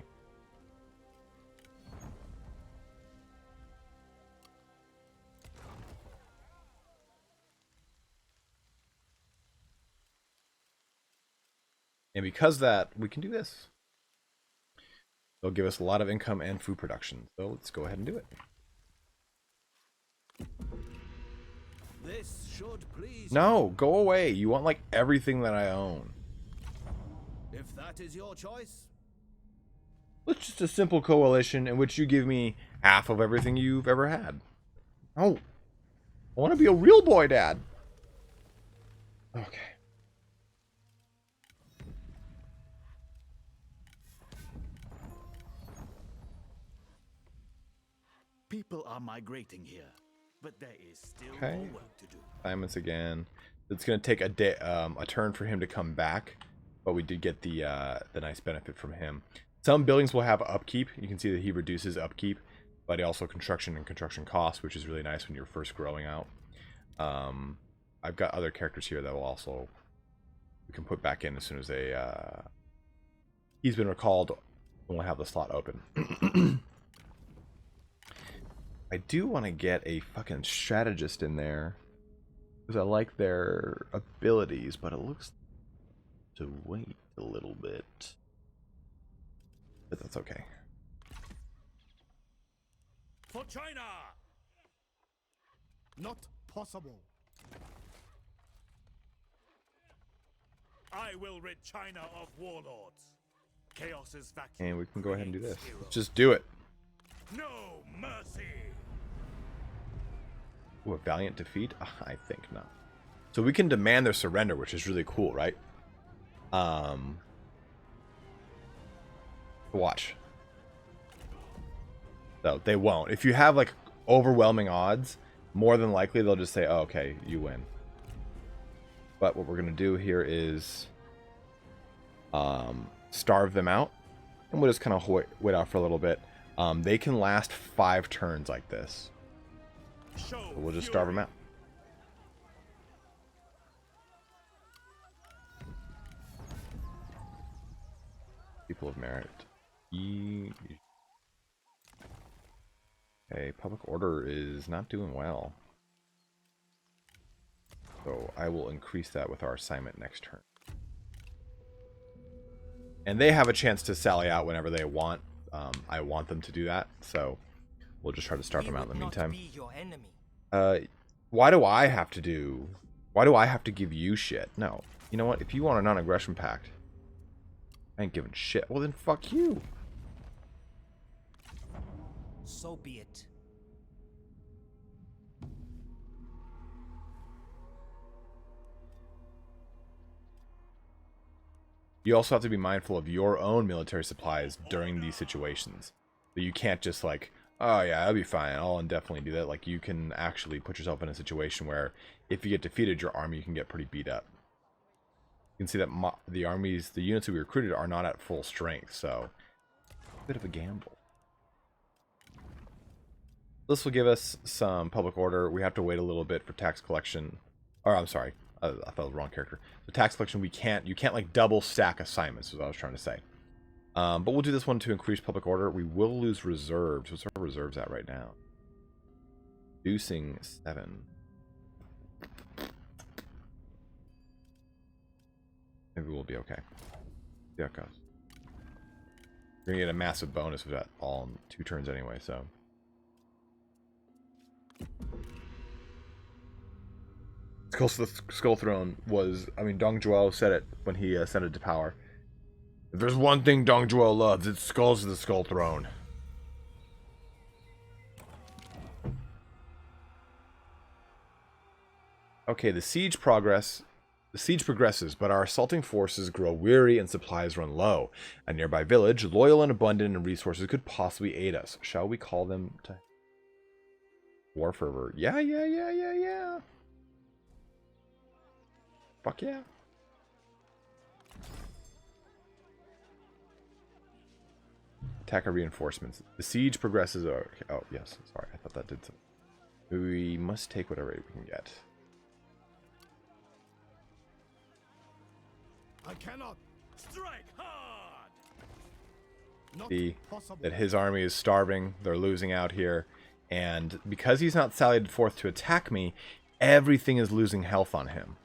And because that, we can do this. They'll give us a lot of income and food production. So let's go ahead and do it. This should please. No, go away. You want like everything that I own. If that is your choice. It's just a simple coalition in which you give me half of everything you've ever had. Oh, I want to be a real boy, Dad. Okay. People are migrating here, but there is still Okay. more work to do. Assignments again. It's gonna take a day, a turn for him to come back, but we did get the nice benefit from him. Some buildings will have upkeep. You can see that he reduces upkeep, but also construction and construction costs, which is really nice when you're first growing out. I've got other characters here that will also we can put back in as soon as they he's been recalled, and we'll have the slot open. I do want to get a fucking strategist in there because I like their abilities, but it looks to wait a little bit. But that's okay. For China! Not possible. I will rid China of warlords. Chaos's vacuum And we can go ahead and do this. creates Let's heroes. just do it. No mercy. Ooh, a valiant defeat? I think not. So we can demand their surrender, which is really cool, right? Watch. So they won't. If you have like overwhelming odds, more than likely they'll just say, oh, okay, you win. But what we're going to do here is starve them out. And we'll just kind of wait out for a little bit. They can last 5 turns like this. So we'll just starve them out. People of merit. Okay, public order is not doing well. So I will increase that with our assignment next turn. And they have a chance to sally out whenever they want. I want them to do that, so we'll just try to starve them out in the meantime. Why do I have to give you shit? No. You know what? If you want a non-aggression pact, I ain't giving shit. Well, then fuck you. So be it. You also have to be mindful of your own military supplies during these situations. So you can't just like, oh yeah, I'll be fine, I'll indefinitely do that. Like, you can actually put yourself in a situation where if you get defeated, your army can get pretty beat up. You can see that the units that we recruited are not at full strength, so a bit of a gamble. This will give us some public order. We have to wait a little bit for tax collection. Or, I'm sorry, I thought it was the wrong character. The tax collection, you can't like double stack assignments, is what I was trying to say. But we'll do this one to increase public order. We will lose reserves. What's our reserves at right now? Reducing 7. Maybe we'll be okay. See how it goes. We're gonna get a massive bonus with that all in 2 turns anyway, so. Skull Throne was, I mean, Dong Zhuo said it when he ascended to power. If there's one thing Dong Zhuo loves, it's skulls to the Skull Throne. Okay, the siege progresses, but our assaulting forces grow weary and supplies run low. A nearby village, loyal and abundant in resources, could possibly aid us. Shall we call them to war fervor? Yeah. Fuck yeah. Attack our reinforcements. The siege progresses. Oh, yes. Sorry, I thought that did something. We must take whatever we can get. I cannot. Strike hard. Not See possible. that his army is starving. They're losing out here. And because he's not sallied forth to attack me, everything is losing health on him.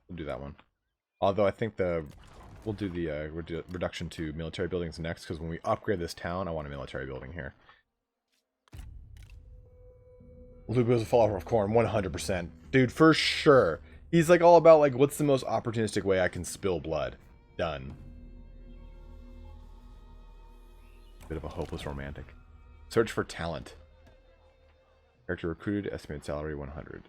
We'll do that one. Although I think we'll do the reduction to military buildings next, because when we upgrade this town, I want a military building here. Lugo's a follower of Corn, 100%. Dude, for sure. He's like all about like, what's the most opportunistic way I can spill blood? Done. Bit of a hopeless romantic. Search for talent. Character recruited, estimated salary 100.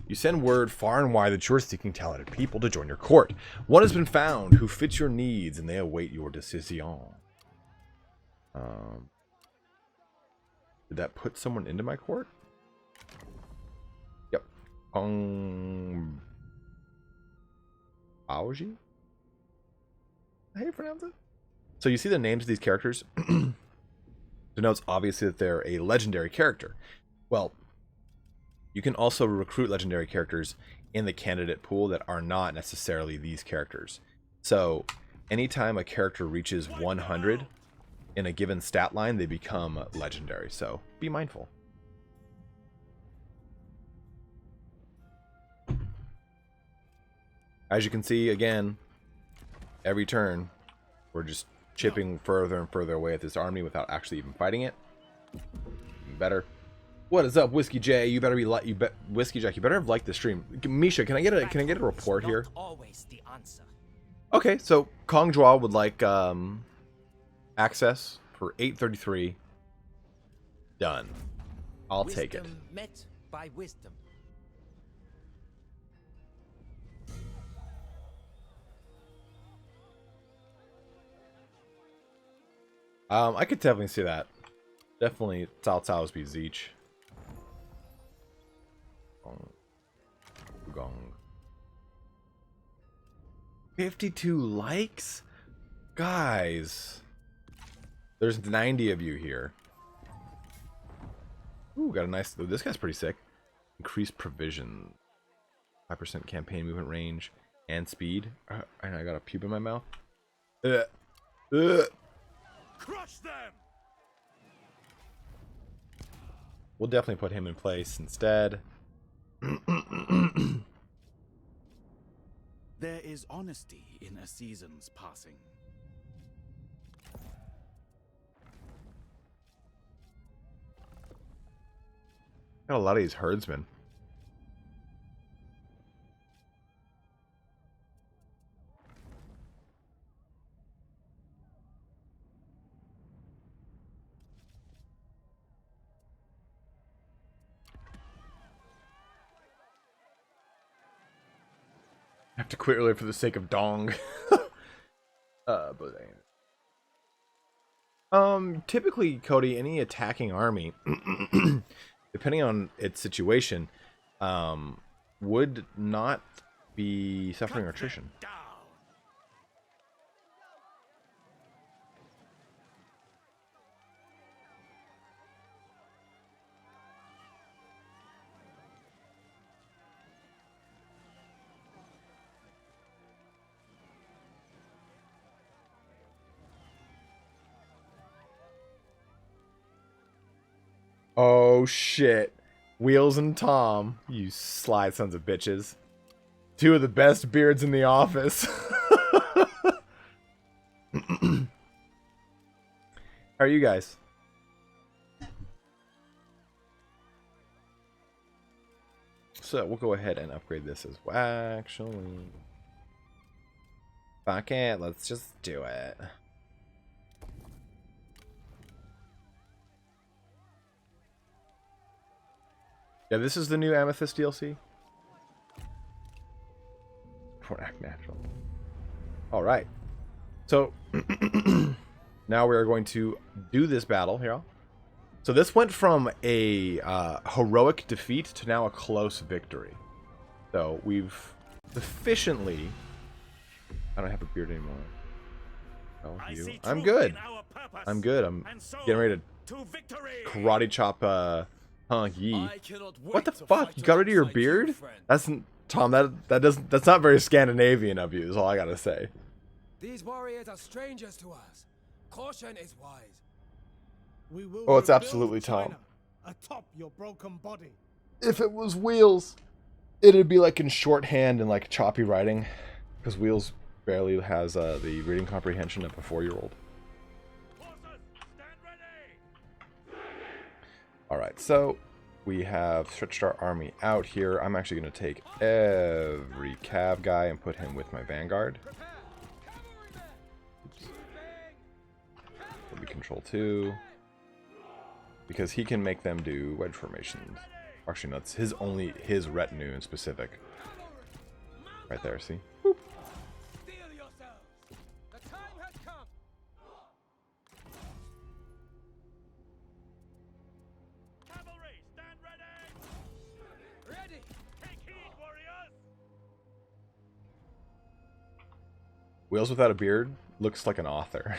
You send word far and wide that you're seeking talented people to join your court. One has been found who fits your needs, and they await your decision. Did that put someone into my court? Yep. Aoji? How do you pronounce it? So you see the names of these characters? Denotes obviously that they're a legendary character. Well, you can also recruit legendary characters in the candidate pool that are not necessarily these characters. So anytime a character reaches 100 in a given stat line, they become legendary. So be mindful. As you can see, again, every turn, we're just chipping further and further away at this army without actually even fighting it. Even better. What is up, Whiskey J? You better be Whiskey Jack. You better have liked the stream. Misha, can I get a report here? Always the answer. Okay, so Kong Jua would like access for 833. Done. I'll take it. Wisdom met by wisdom. I could definitely see that. Definitely Cao Cao's be Zeech. Gong. 52 likes? Guys. There's 90 of you here. Ooh, got a nice... This guy's pretty sick. Increased provision. 5% campaign movement range. And speed. And I got a pube in my mouth. Crush them! We'll definitely put him in place instead. There is honesty in a season's passing. Got a lot of these herdsmen. I have to quit early for the sake of dong. Typically, Cody, any attacking army, depending on its situation, would not be suffering attrition. Oh shit. Wheels and Tom, you sly sons of bitches. Two of the best beards in the office. How are you guys? So we'll go ahead and upgrade this as well. Actually, fuck it, let's just do it. Yeah, this is the new Amethyst DLC. Don't act natural. All right. So now we are going to do this battle here. So this went from a heroic defeat to now a close victory. So we've sufficiently... I don't have a beard anymore. Oh, you. I'm good. I'm good. I'm getting ready to karate chop Yi. What the fuck? You got rid of your beard? That's Tom. That's not very Scandinavian of you. Is all I gotta say. These warriors are strangers to us. Caution is wise. We will Oh, it's rebuild absolutely Tom. China atop your broken body. If it was Wheels, it'd be like in shorthand and like choppy writing, because Wheels barely has the reading comprehension of a 4-year-old. All right, so we have stretched our army out here. I'm actually going to take every cav guy and put him with my vanguard. Oops. It'll be control 2. Because he can make them do wedge formations. Actually, no, it's his retinue in specific. Right there, see? Boop. Wheels without a beard looks like an author.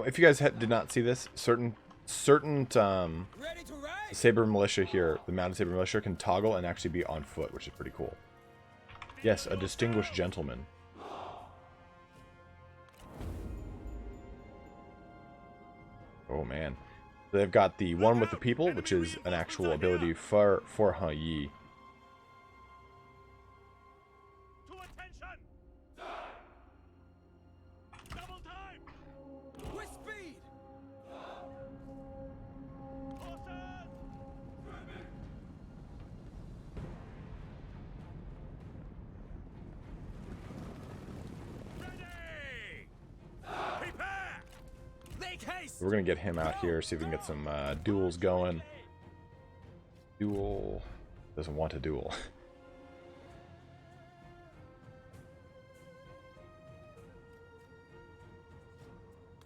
If you guys did not see this, certain certain Ready to ride? Saber Militia here, the Mounted Saber Militia, can toggle and actually be on foot, which is pretty cool. Yes, a distinguished gentleman. Oh man. So they've got the one with the people, which is an actual ability for Yi. To attention! Double time! With speed! Horses! Ready! Prepare! Make haste! We're gonna get him out here, see if we can get some duels going. Duel doesn't want to duel.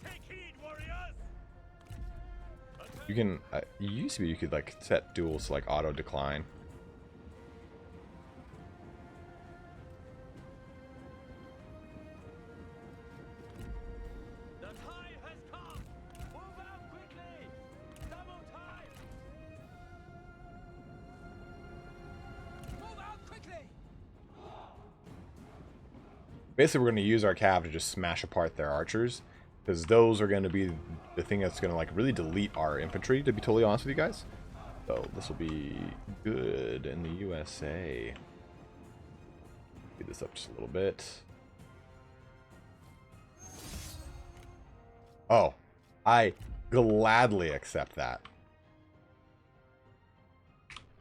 Take heed, warriors! You can. You used to be you could like set duels to like auto decline. The time has come! Move out quickly! Double time! Move out quickly! Basically, we're going to use our cav to just smash apart their archers, because those are going to be the thing that's going to like really delete our infantry, to be totally honest with you guys. So this will be good in the USA. Speed this up just a little bit. Oh, I gladly accept that.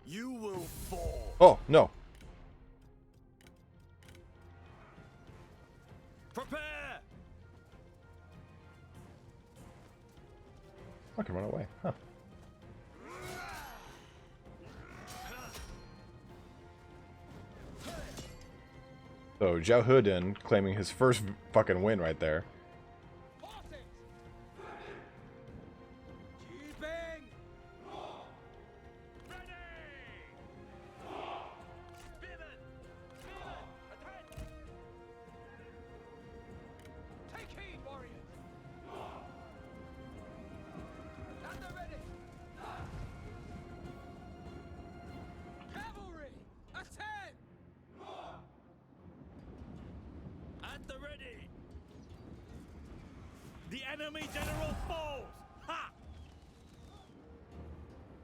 You will fall. Oh, no. Prepare! I can run away. Huh. So, Zhao Huden claiming his first fucking win right there. Horses! Keeping! Ready! Pivot! Pivot! Attack! Take heed, warriors! At the ready! Cavalry! Attend! At the ready! The enemy general falls! Ha!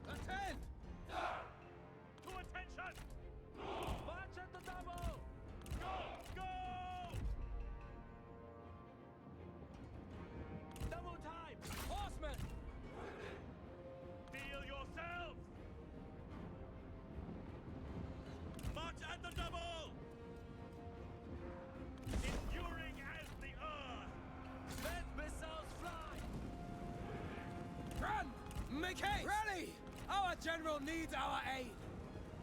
Attend! To attention! March at the double! Go! Go! Double time! Horsemen! Feel yourselves! March at the double! Enduring as the earth! Let missiles fly! Run! Make haste! Rally! Our general needs our aid!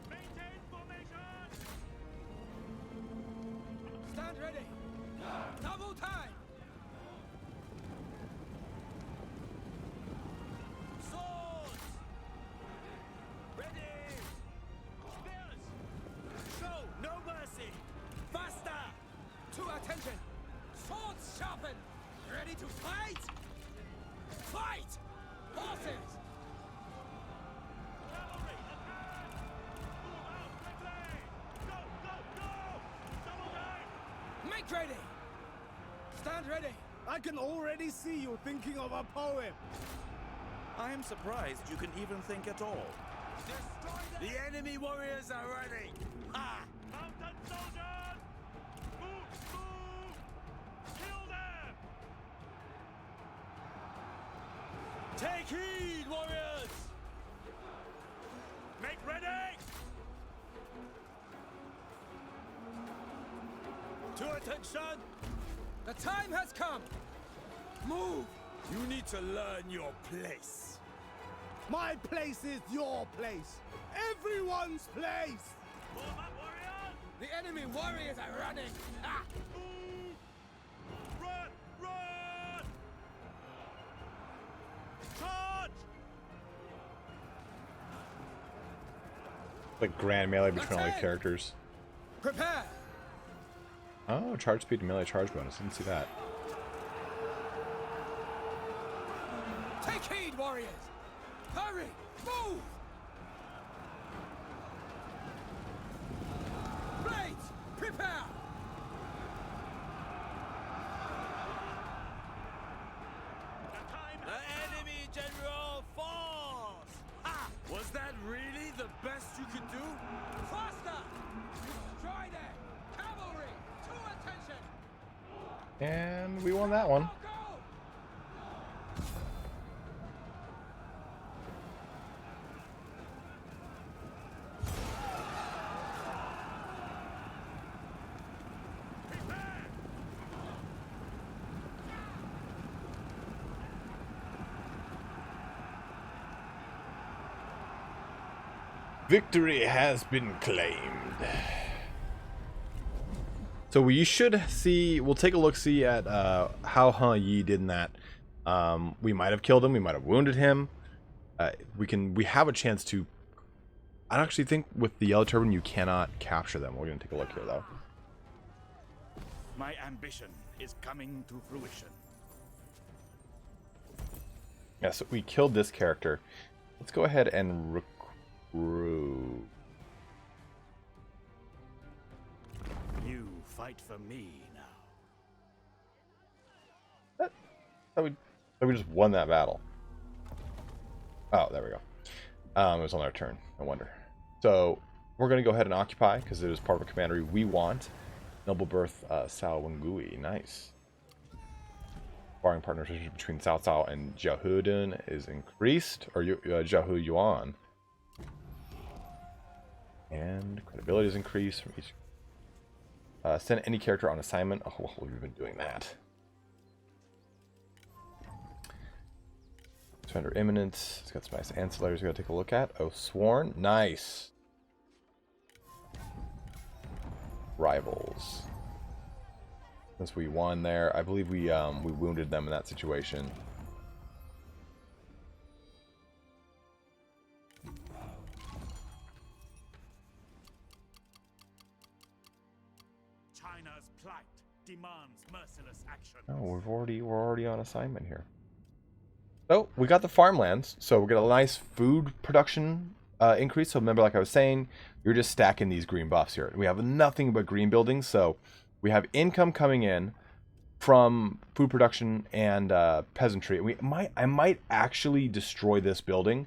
Maintain formation! Stand ready! Double time! Swords! Ready! Spears! Show no mercy! Faster! To attention! Swords sharpened! Ready to fight? Fight! Horses! Cavalry, attack! Move out quickly! Go, go, go! Double time! Make ready! Stand ready! I can already see you thinking of a poem. I am surprised you can even think at all. Destroy them! The enemy warriors are ready. Ha! Mountain soldiers! Move, move! Kill them! Take heed, warriors! Make ready! To attention! The time has come! Move! You need to learn your place. My place is your place. Everyone's place. Move up, warriors! The enemy warriors are running! Ah! Move! Run! Run! Charge! Like grand melee between all the Attack! characters. Prepare! Oh, charge speed and melee charge bonus. Didn't see that. Take heed, warriors! Hurry! Move! Blades, prepare! The enemy general falls! Ha! Was that really the best you could do? Faster! Destroy them! Cavalry, to attention! And we won that one. Go! Victory has been claimed. So we should see, we'll take a look-see at how Han Yi did in that. We might have killed him, we might have wounded him. We have a chance to, I don't actually think with the yellow turban you cannot capture them. We're gonna take a look here though. My ambition is coming to fruition. Yeah, so we killed this character. Let's go ahead and recruit. You fight for me now. We just won that battle. Oh, there we go. It was on our turn. No wonder. So we're going to go ahead and occupy because it is part of a commandery we want. Noble birth, Sao Wengui. Nice. Barring partnership between Cao Cao and Jiahudun is increased, or Jiahu Yuan. And credibility is increased from each. Send any character on assignment. Oh, well, we've been doing that. Surrender imminent. It's got some nice ancillaries we gotta take a look at. Oh, sworn. Nice. Rivals. Since we won there, I believe we wounded them in that situation. China's plight demands merciless action. Oh, we're already on assignment here. Oh, we got the farmlands, so we're gonna a nice food production increase. So remember, like I was saying, you're just stacking these green buffs here. We have nothing but green buildings, so we have income coming in from food production and peasantry. I might actually destroy this building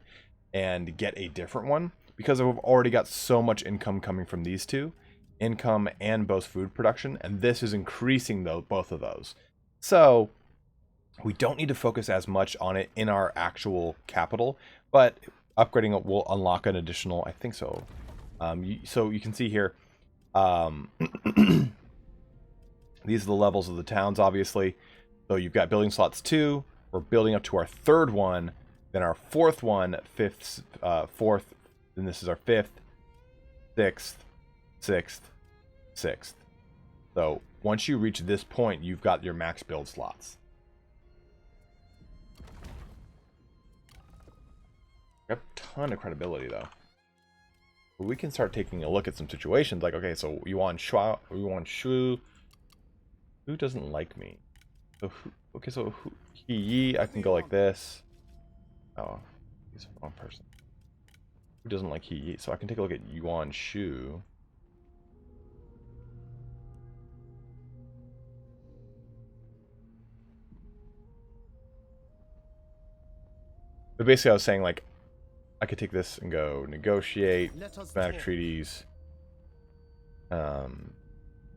and get a different one because we've already got so much income coming from these two, income and both food production, and this is increasing both of those. So we don't need to focus as much on it in our actual capital, but upgrading it will unlock an additional, I think so. So you can see here, these are the levels of the towns, obviously. So you've got building slots 2. We're building up to our 3rd one, then our 4th one, 5th, 4th, then this is our 5th, 6th, 6th, 6th. So once you reach this point, you've got your max build slots. We have a ton of credibility though. But we can start taking a look at some situations like, okay, so Yuan Shu, who doesn't like me? So He Yi, I can go like this. Oh, he's the wrong person. Who doesn't like He Yi? So I can take a look at Yuan Shu. But basically I was saying, like, I could take this and go negotiate thematic treaties, and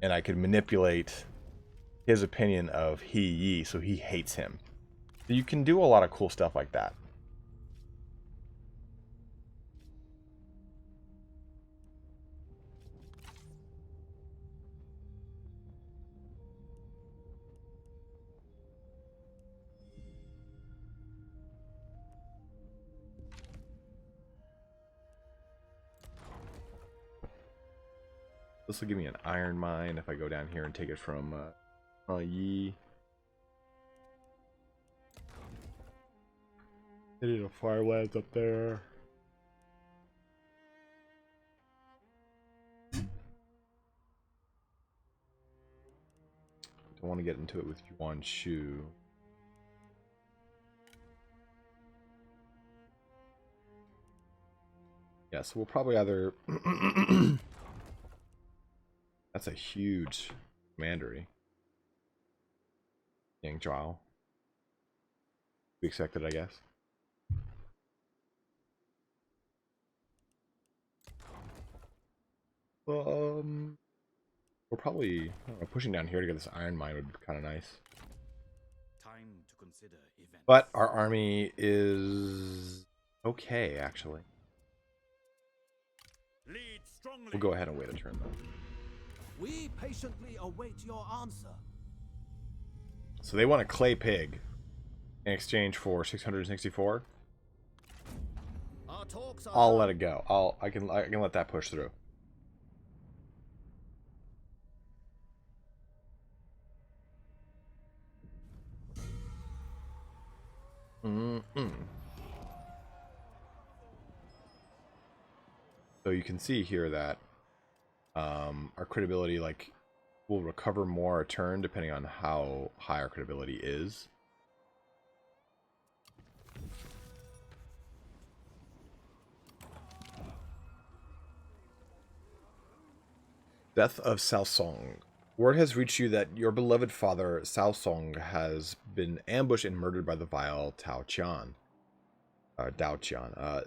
I could manipulate his opinion of He Yi, so he hates him. So you can do a lot of cool stuff like that. This will give me an iron mine if I go down here and take it from Yi. I need a firelands up there. Don't want to get into it with Yuan Shu. Yeah, so we'll probably either... That's a huge commandery. Yang Zhao. We expected, I guess. We're probably, I don't know, pushing down here to get this iron mine would be kind of nice. Time to consider events. But our army is okay, actually. Lead strongly. We'll go ahead and wait a turn, though. We patiently await your answer. So they want a clay pig in exchange for 664. Our talks are I'll let it go. I can let that push through. So you can see here that our credibility will recover more a turn depending on how high our credibility is. Death of Cao Song. Word has reached you that your beloved father, Cao Song, has been ambushed and murdered by the vile Dao Qian.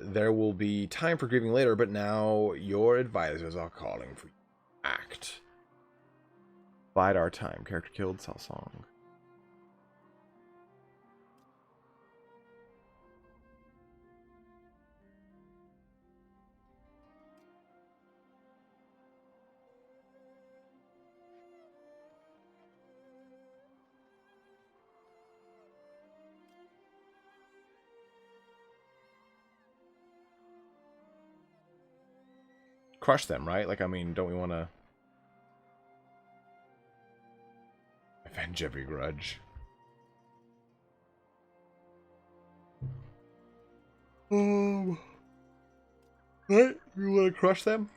There will be time for grieving later, but now your advisors are calling for you to act. Bide our time. Character killed, Cao Song. Crush them, right? Like, I mean, don't we want to avenge every grudge? Right? You want to crush them?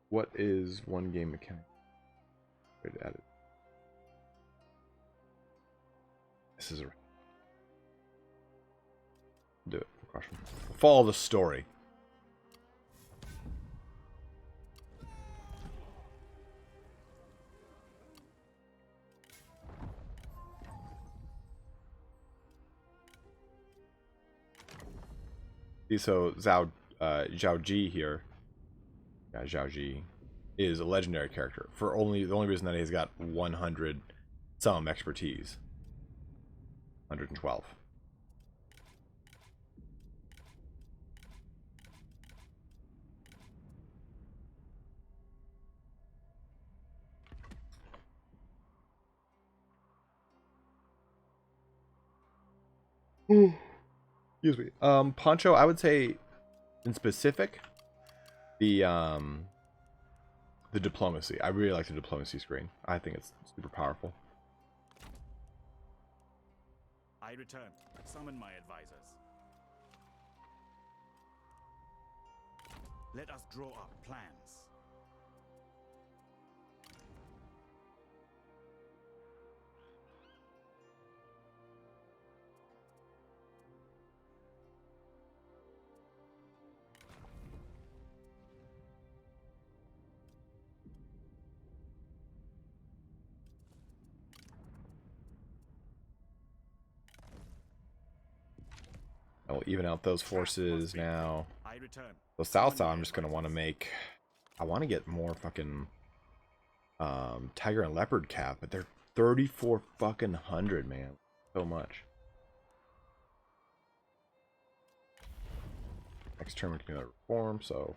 What is one game mechanic? Wait, add it. This is a... Do it. Crush them. Follow the story. So Zhao Ji here, Zhao Ji, is a legendary character for the only reason that he's got 100 some expertise, 112. Excuse me. Poncho, I would say, in specific, the diplomacy. I really like the diplomacy screen. I think it's super powerful. I return. Summon my advisors. Let us draw up plans. I will even out those forces now. I return. So South, I'm just gonna want to make. I want to get more fucking tiger and leopard cap, but they're 34 fucking hundred, man. So much. Next turn we can do that reform. So.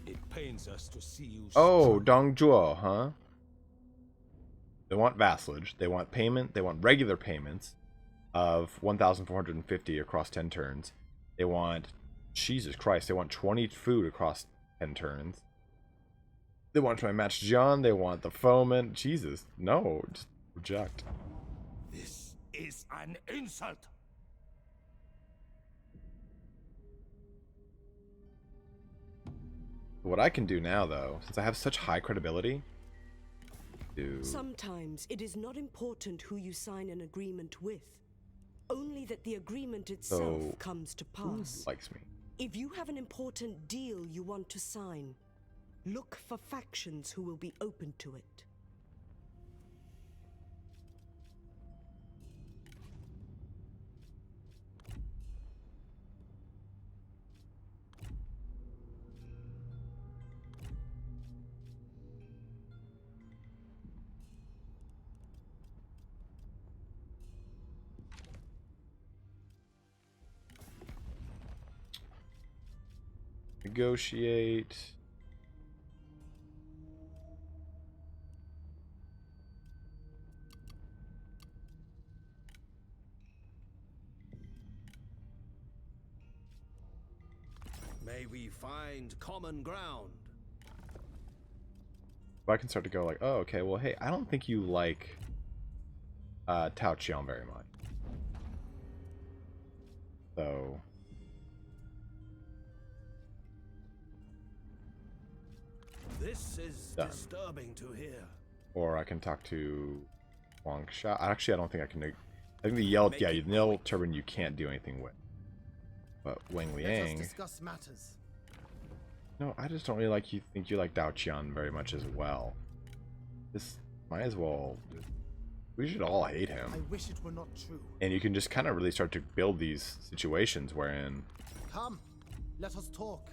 It pains us to see you. Oh, Dongzhuo, huh? They want vassalage. They want payment. They want regular payments of 1,450 across 10 turns. They want, Jesus Christ, they want 20 food across 10 turns. They want to match John. They want the foeman. Jesus, no, just reject. This is an insult. What I can do now, though, since I have such high credibility, do... Sometimes it is not important who you sign an agreement with, only that the agreement itself So, comes to who pass. likes me? If you have an important deal you want to sign, look for factions who will be open to it. Negotiate. May we find common ground. I can start to go like, oh, okay, well, hey, I don't think you like Cao Cao very much. So... This is Done. disturbing to hear. Or I can talk to Wang Sha. Actually, I don't think I can... I think the yellow... Yeah, the yellow turban you can't do anything with. But Wang Let us Liang... discuss matters. No, I just don't really like you. Think you like Dao Qian very much as well. This might as well... We should all hate him. I wish it were not true. And you can just kind of really start to build these situations wherein Come, let us talk.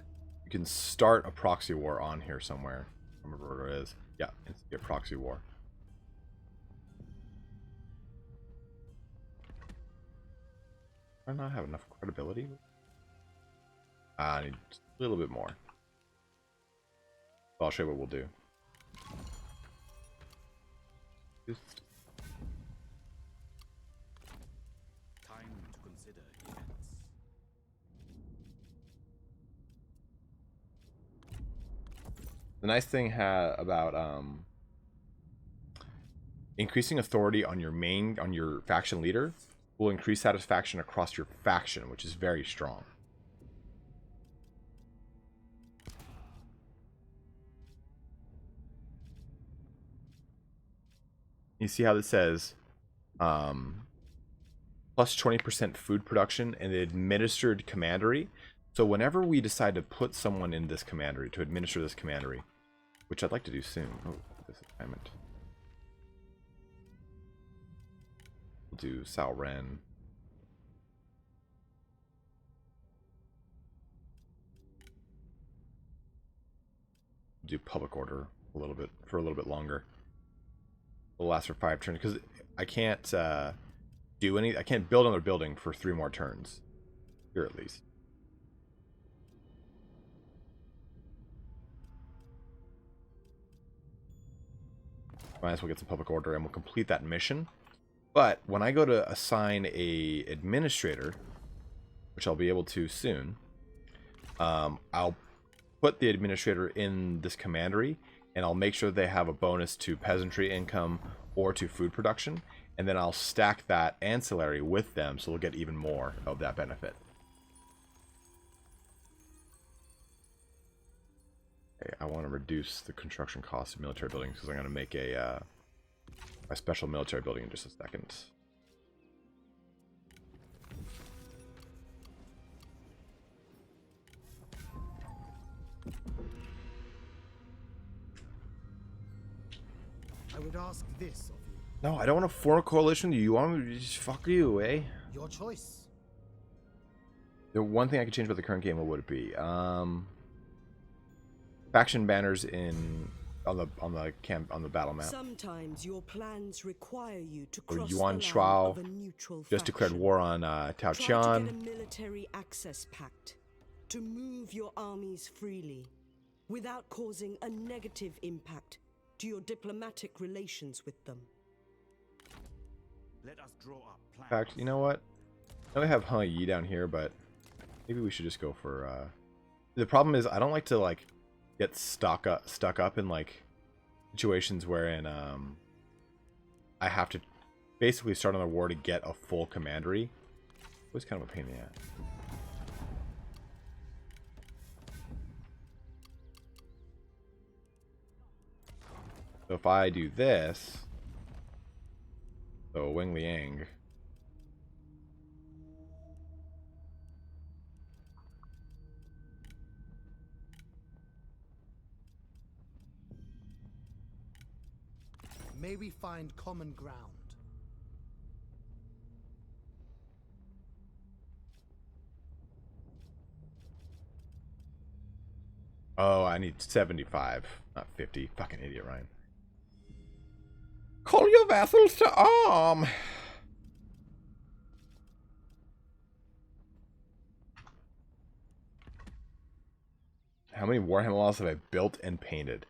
you can start a proxy war on here somewhere. I don't remember where it is. Yeah, it's a proxy war. Do I not have enough credibility? I need just a little bit more. I'll show you what we'll do. Just Time to consider events. the nice thing about increasing authority on your faction leader will increase satisfaction across your faction, which is very strong. You see how this says plus 20% food production and administered commandery. So whenever we decide to put someone in this commandery, to administer this commandery, which I'd like to do soon. Oh, this assignment. We'll do Sao Ren. Do public order a little bit for a little bit longer. It'll last for 5 turns because I can't do any. I can't build another building for 3 more turns here at least. Might as well get some public order and we'll complete that mission. But when I go to assign a administrator, which I'll be able to soon, I'll put the administrator in this commandery and I'll make sure they have a bonus to peasantry income or to food production, and then I'll stack that ancillary with them so they'll get even more of that benefit. Okay, I want to reduce the construction cost of military buildings because I'm going to make a special military building in just a second. I would ask this of you. No, I don't want to form a coalition. You want me to just fuck you, eh? Your choice. The one thing I could change about the current game, what would it be? Faction banners on the battle map. Sometimes your plans require you to cross Yuan the line Shuao of a neutral just declared faction. war on Cao Try to Qian. get a military access pact to move your armies freely without causing a negative impact to your diplomatic relations with them. Let us draw up In plans. fact, you know what? I know we have He Yi down here, but maybe we should just go for. The problem is I don't like to like get stuck up in like situations wherein I have to basically start on a war to get a full commandery. It was kind of a pain in the ass. So if I do this, so Wing Liang. May we find common ground. Oh, I need 75, not 50. Fucking idiot, Ryan. Call your vassals to arm! How many Warhammer models have I built and painted?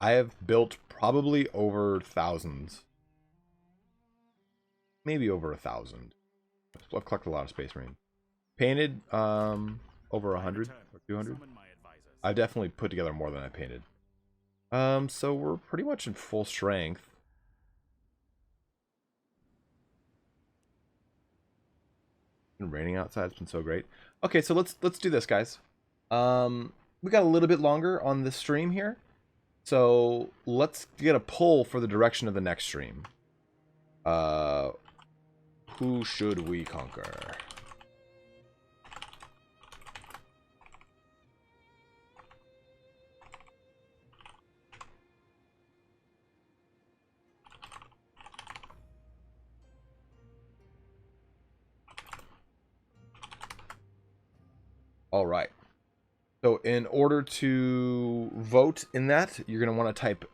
I have built probably over thousands. Maybe over 1,000. I've collected a lot of Space Marine. Painted, over 100 or 200. I've definitely put together more than I painted. So we're pretty much in full strength. It's been raining outside. It's been so great. Okay, so let's do this, guys. We got a little bit longer on this stream here, so let's get a poll for the direction of the next stream. Who should we conquer? All right. So in order to vote in that, you're going to want to type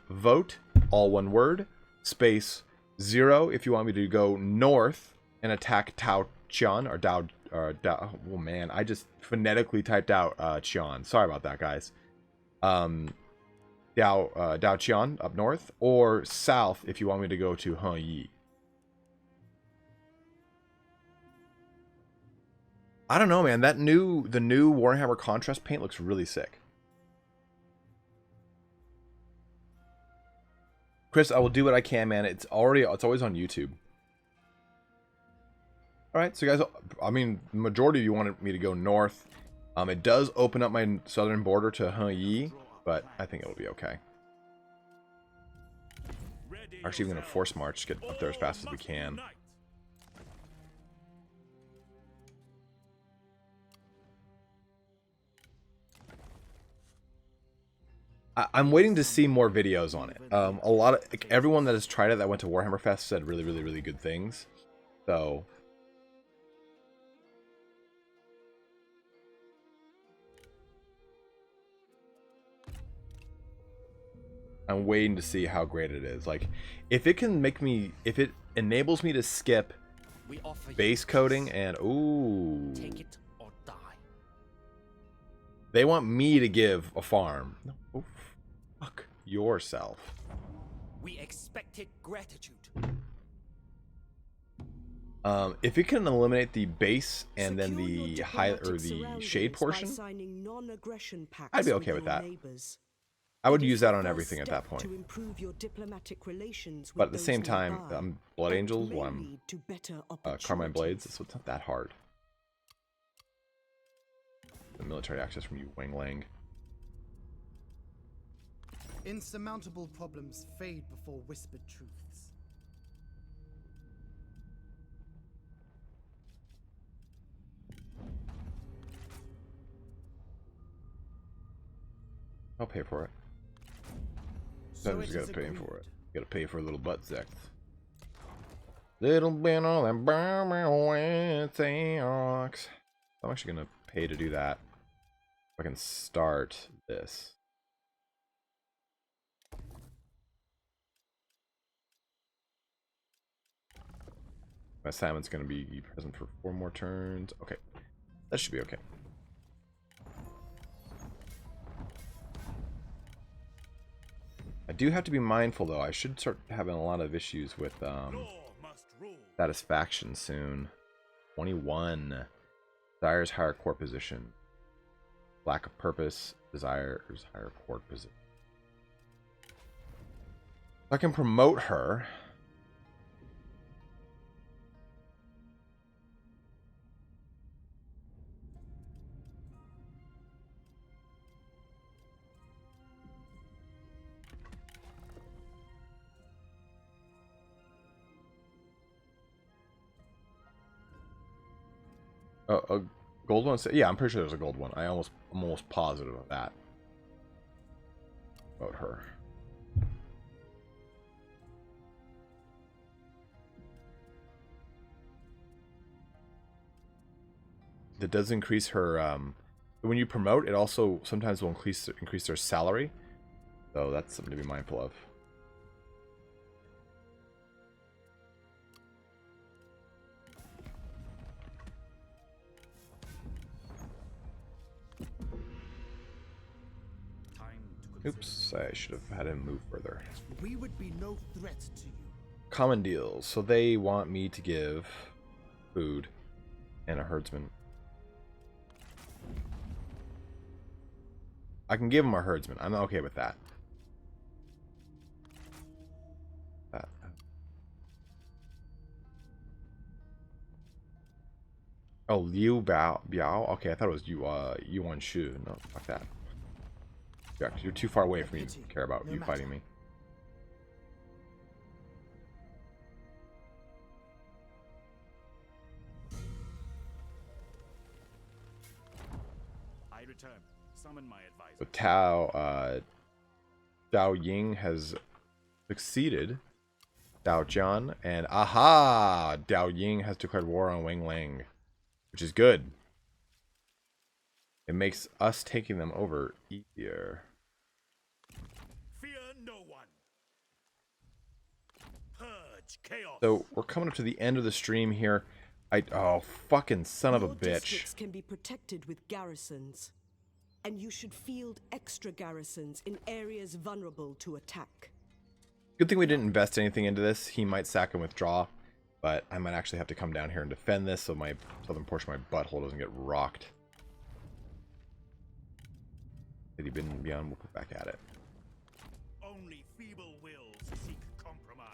!vote, all one word, space 0 if you want me to go north and attack Tao Qian or Dao, oh man, I just phonetically typed out Qian. Sorry about that, guys. Dao Qian up north, or south if you want me to go to Heyi. I don't know, man. The new Warhammer contrast paint looks really sick. Chris, I will do what I can, man. It's always on YouTube. All right, so guys, I mean, the majority of you wanted me to go north. It does open up my southern border to Heyi, but I think it'll be okay. Actually, we're gonna force march, get up there as fast as we can. I'm waiting to see more videos on it. A lot of everyone that has tried it that went to Warhammer Fest said really, really, really good things. So I'm waiting to see how great it is. Like, if it can make me, if it enables me to skip base coding and Take it or die. They want me to give a farm. No, oh, fuck yourself. We expected gratitude. If it can eliminate the base and then the high or the shade portion, I'd be okay with that. I would use that on everything at that point. But at the same time, I'm Blood Angels, while I'm Carmine Blades, so it's not that hard. The military access from you, Wang Lang. Insurmountable problems fade before whispered truths. I'll pay for it. So just gotta pay for it. Gotta pay for a little butt sex. Little bit on that burn sex. I'm actually gonna pay to do that. If I can start this. My Simon's gonna be present for 4 more turns. Okay, that should be okay. I do have to be mindful though. I should start having a lot of issues with satisfaction soon. 21 desires higher core position. Lack of purpose desires higher core position. I can promote her. A gold one? Yeah, I'm pretty sure there's a gold one. I'm almost positive of that. About her. That does increase her. When you promote, it also sometimes will increase their salary. So that's something to be mindful of. Oops, I should have had him move further. We would be no threat to you. Common deals. So they want me to give food and a herdsman. I can give him a herdsman. I'm okay with that. Oh, Liu Biao. Okay, I thought it was Yuan Shu. No, fuck that. Yeah, you're too far away from me to care about you fighting me. I return. Summon my advisor. So Dao Ying has succeeded Dao Jian, and aha! Dao Ying has declared war on Wang Lang, which is good. It makes us taking them over easier. Fear no one. Purge chaos. So we're coming up to the end of the stream here. Oh, fucking son of a Your bitch. districts can be protected with garrisons, and you should field extra garrisons in areas vulnerable to attack. Good thing we didn't invest anything into this. He might sack and withdraw, but I might actually have to come down here and defend this so my southern portion of my butthole doesn't get rocked. Had he been beyond, we'll put back at it. Only feeble wills seek compromise.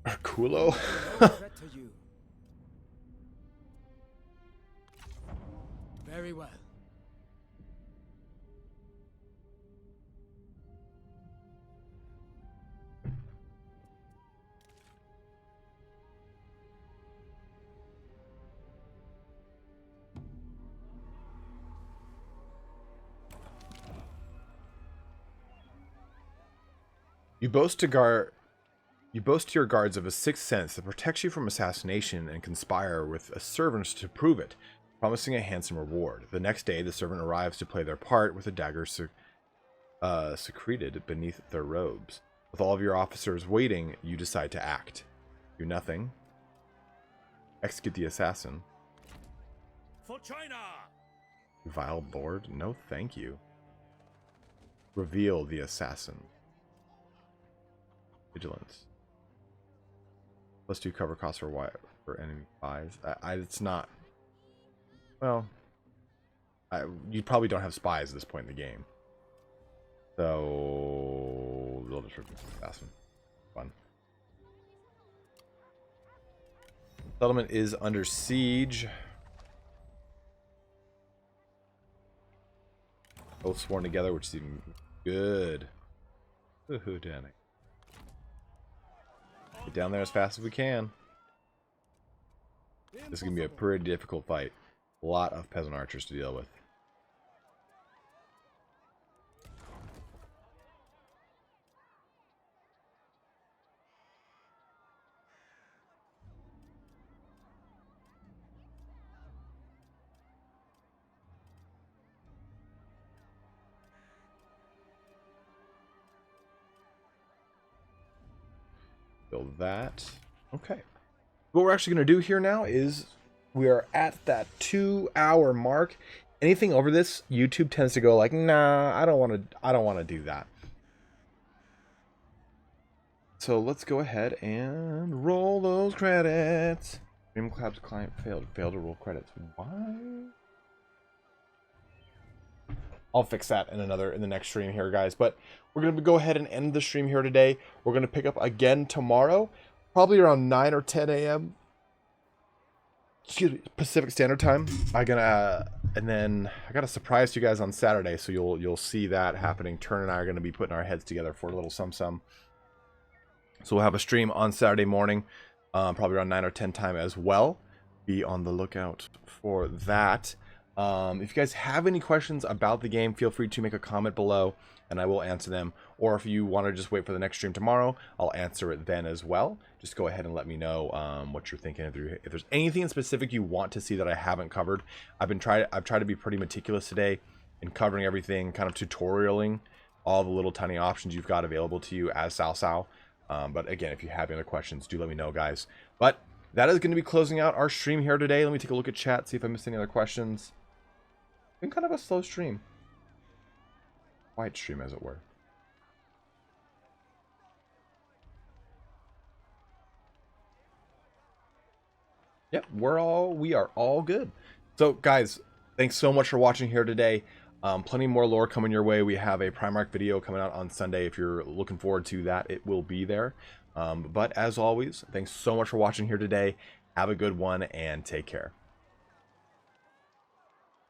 Arculo? No threat to you. Very well. You boast to your guards of a sixth sense that protects you from assassination and conspire with a servant to prove it, promising a handsome reward. The next day, the servant arrives to play their part with a dagger secreted beneath their robes. With all of your officers waiting, you decide to act. Do nothing. Execute the assassin. For China! Vile lord? No, thank you. Reveal the assassin. Vigilance. +2 cover cost for enemy spies. It's not. Well, you probably don't have spies at this point in the game. So we'll just reveal the assassin. Fun. Settlement is under siege. Both sworn together, which is even good. Woohoo, Danny. Get down there as fast as we can. This is going to be a pretty difficult fight. A lot of peasant archers to deal with. Build that. Okay. What we're actually going to do here now is we are at that 2-hour mark. Anything over this, YouTube tends to go like, nah, I don't want to do that. So let's go ahead and roll those credits. Dreamcloud's client failed to roll credits. Why? I'll fix that in the next stream here, guys. But we're going to go ahead and end the stream here today. We're going to pick up again tomorrow, probably around 9 or 10 a.m. excuse me, Pacific Standard Time. And then I got a surprise to you guys on Saturday, so you'll see that happening. Turn and I are gonna be putting our heads together for a little sum. So we'll have a stream on Saturday morning, probably around 9 or 10 time as well. Be on the lookout for that. If you guys have any questions about the game, feel free to make a comment below and I will answer them. Or if you want to just wait for the next stream tomorrow, I'll answer it then as well. Just go ahead and let me know what you're thinking. If there's anything specific you want to see that I haven't covered, I've tried to be pretty meticulous today in covering everything, kind of tutorialing all the little tiny options you've got available to you as Cao Cao. But again, if you have any other questions, do let me know, guys. But that is going to be closing out our stream here today. Let me take a look at chat, see if I missed any other questions. Been kind of a slow stream. Quiet stream, as it were. Yep, we are all good. So, guys, thanks so much for watching here today. Plenty more lore coming your way. We have a Primarch video coming out on Sunday. If you're looking forward to that, it will be there. But as always, thanks so much for watching here today. Have a good one and take care.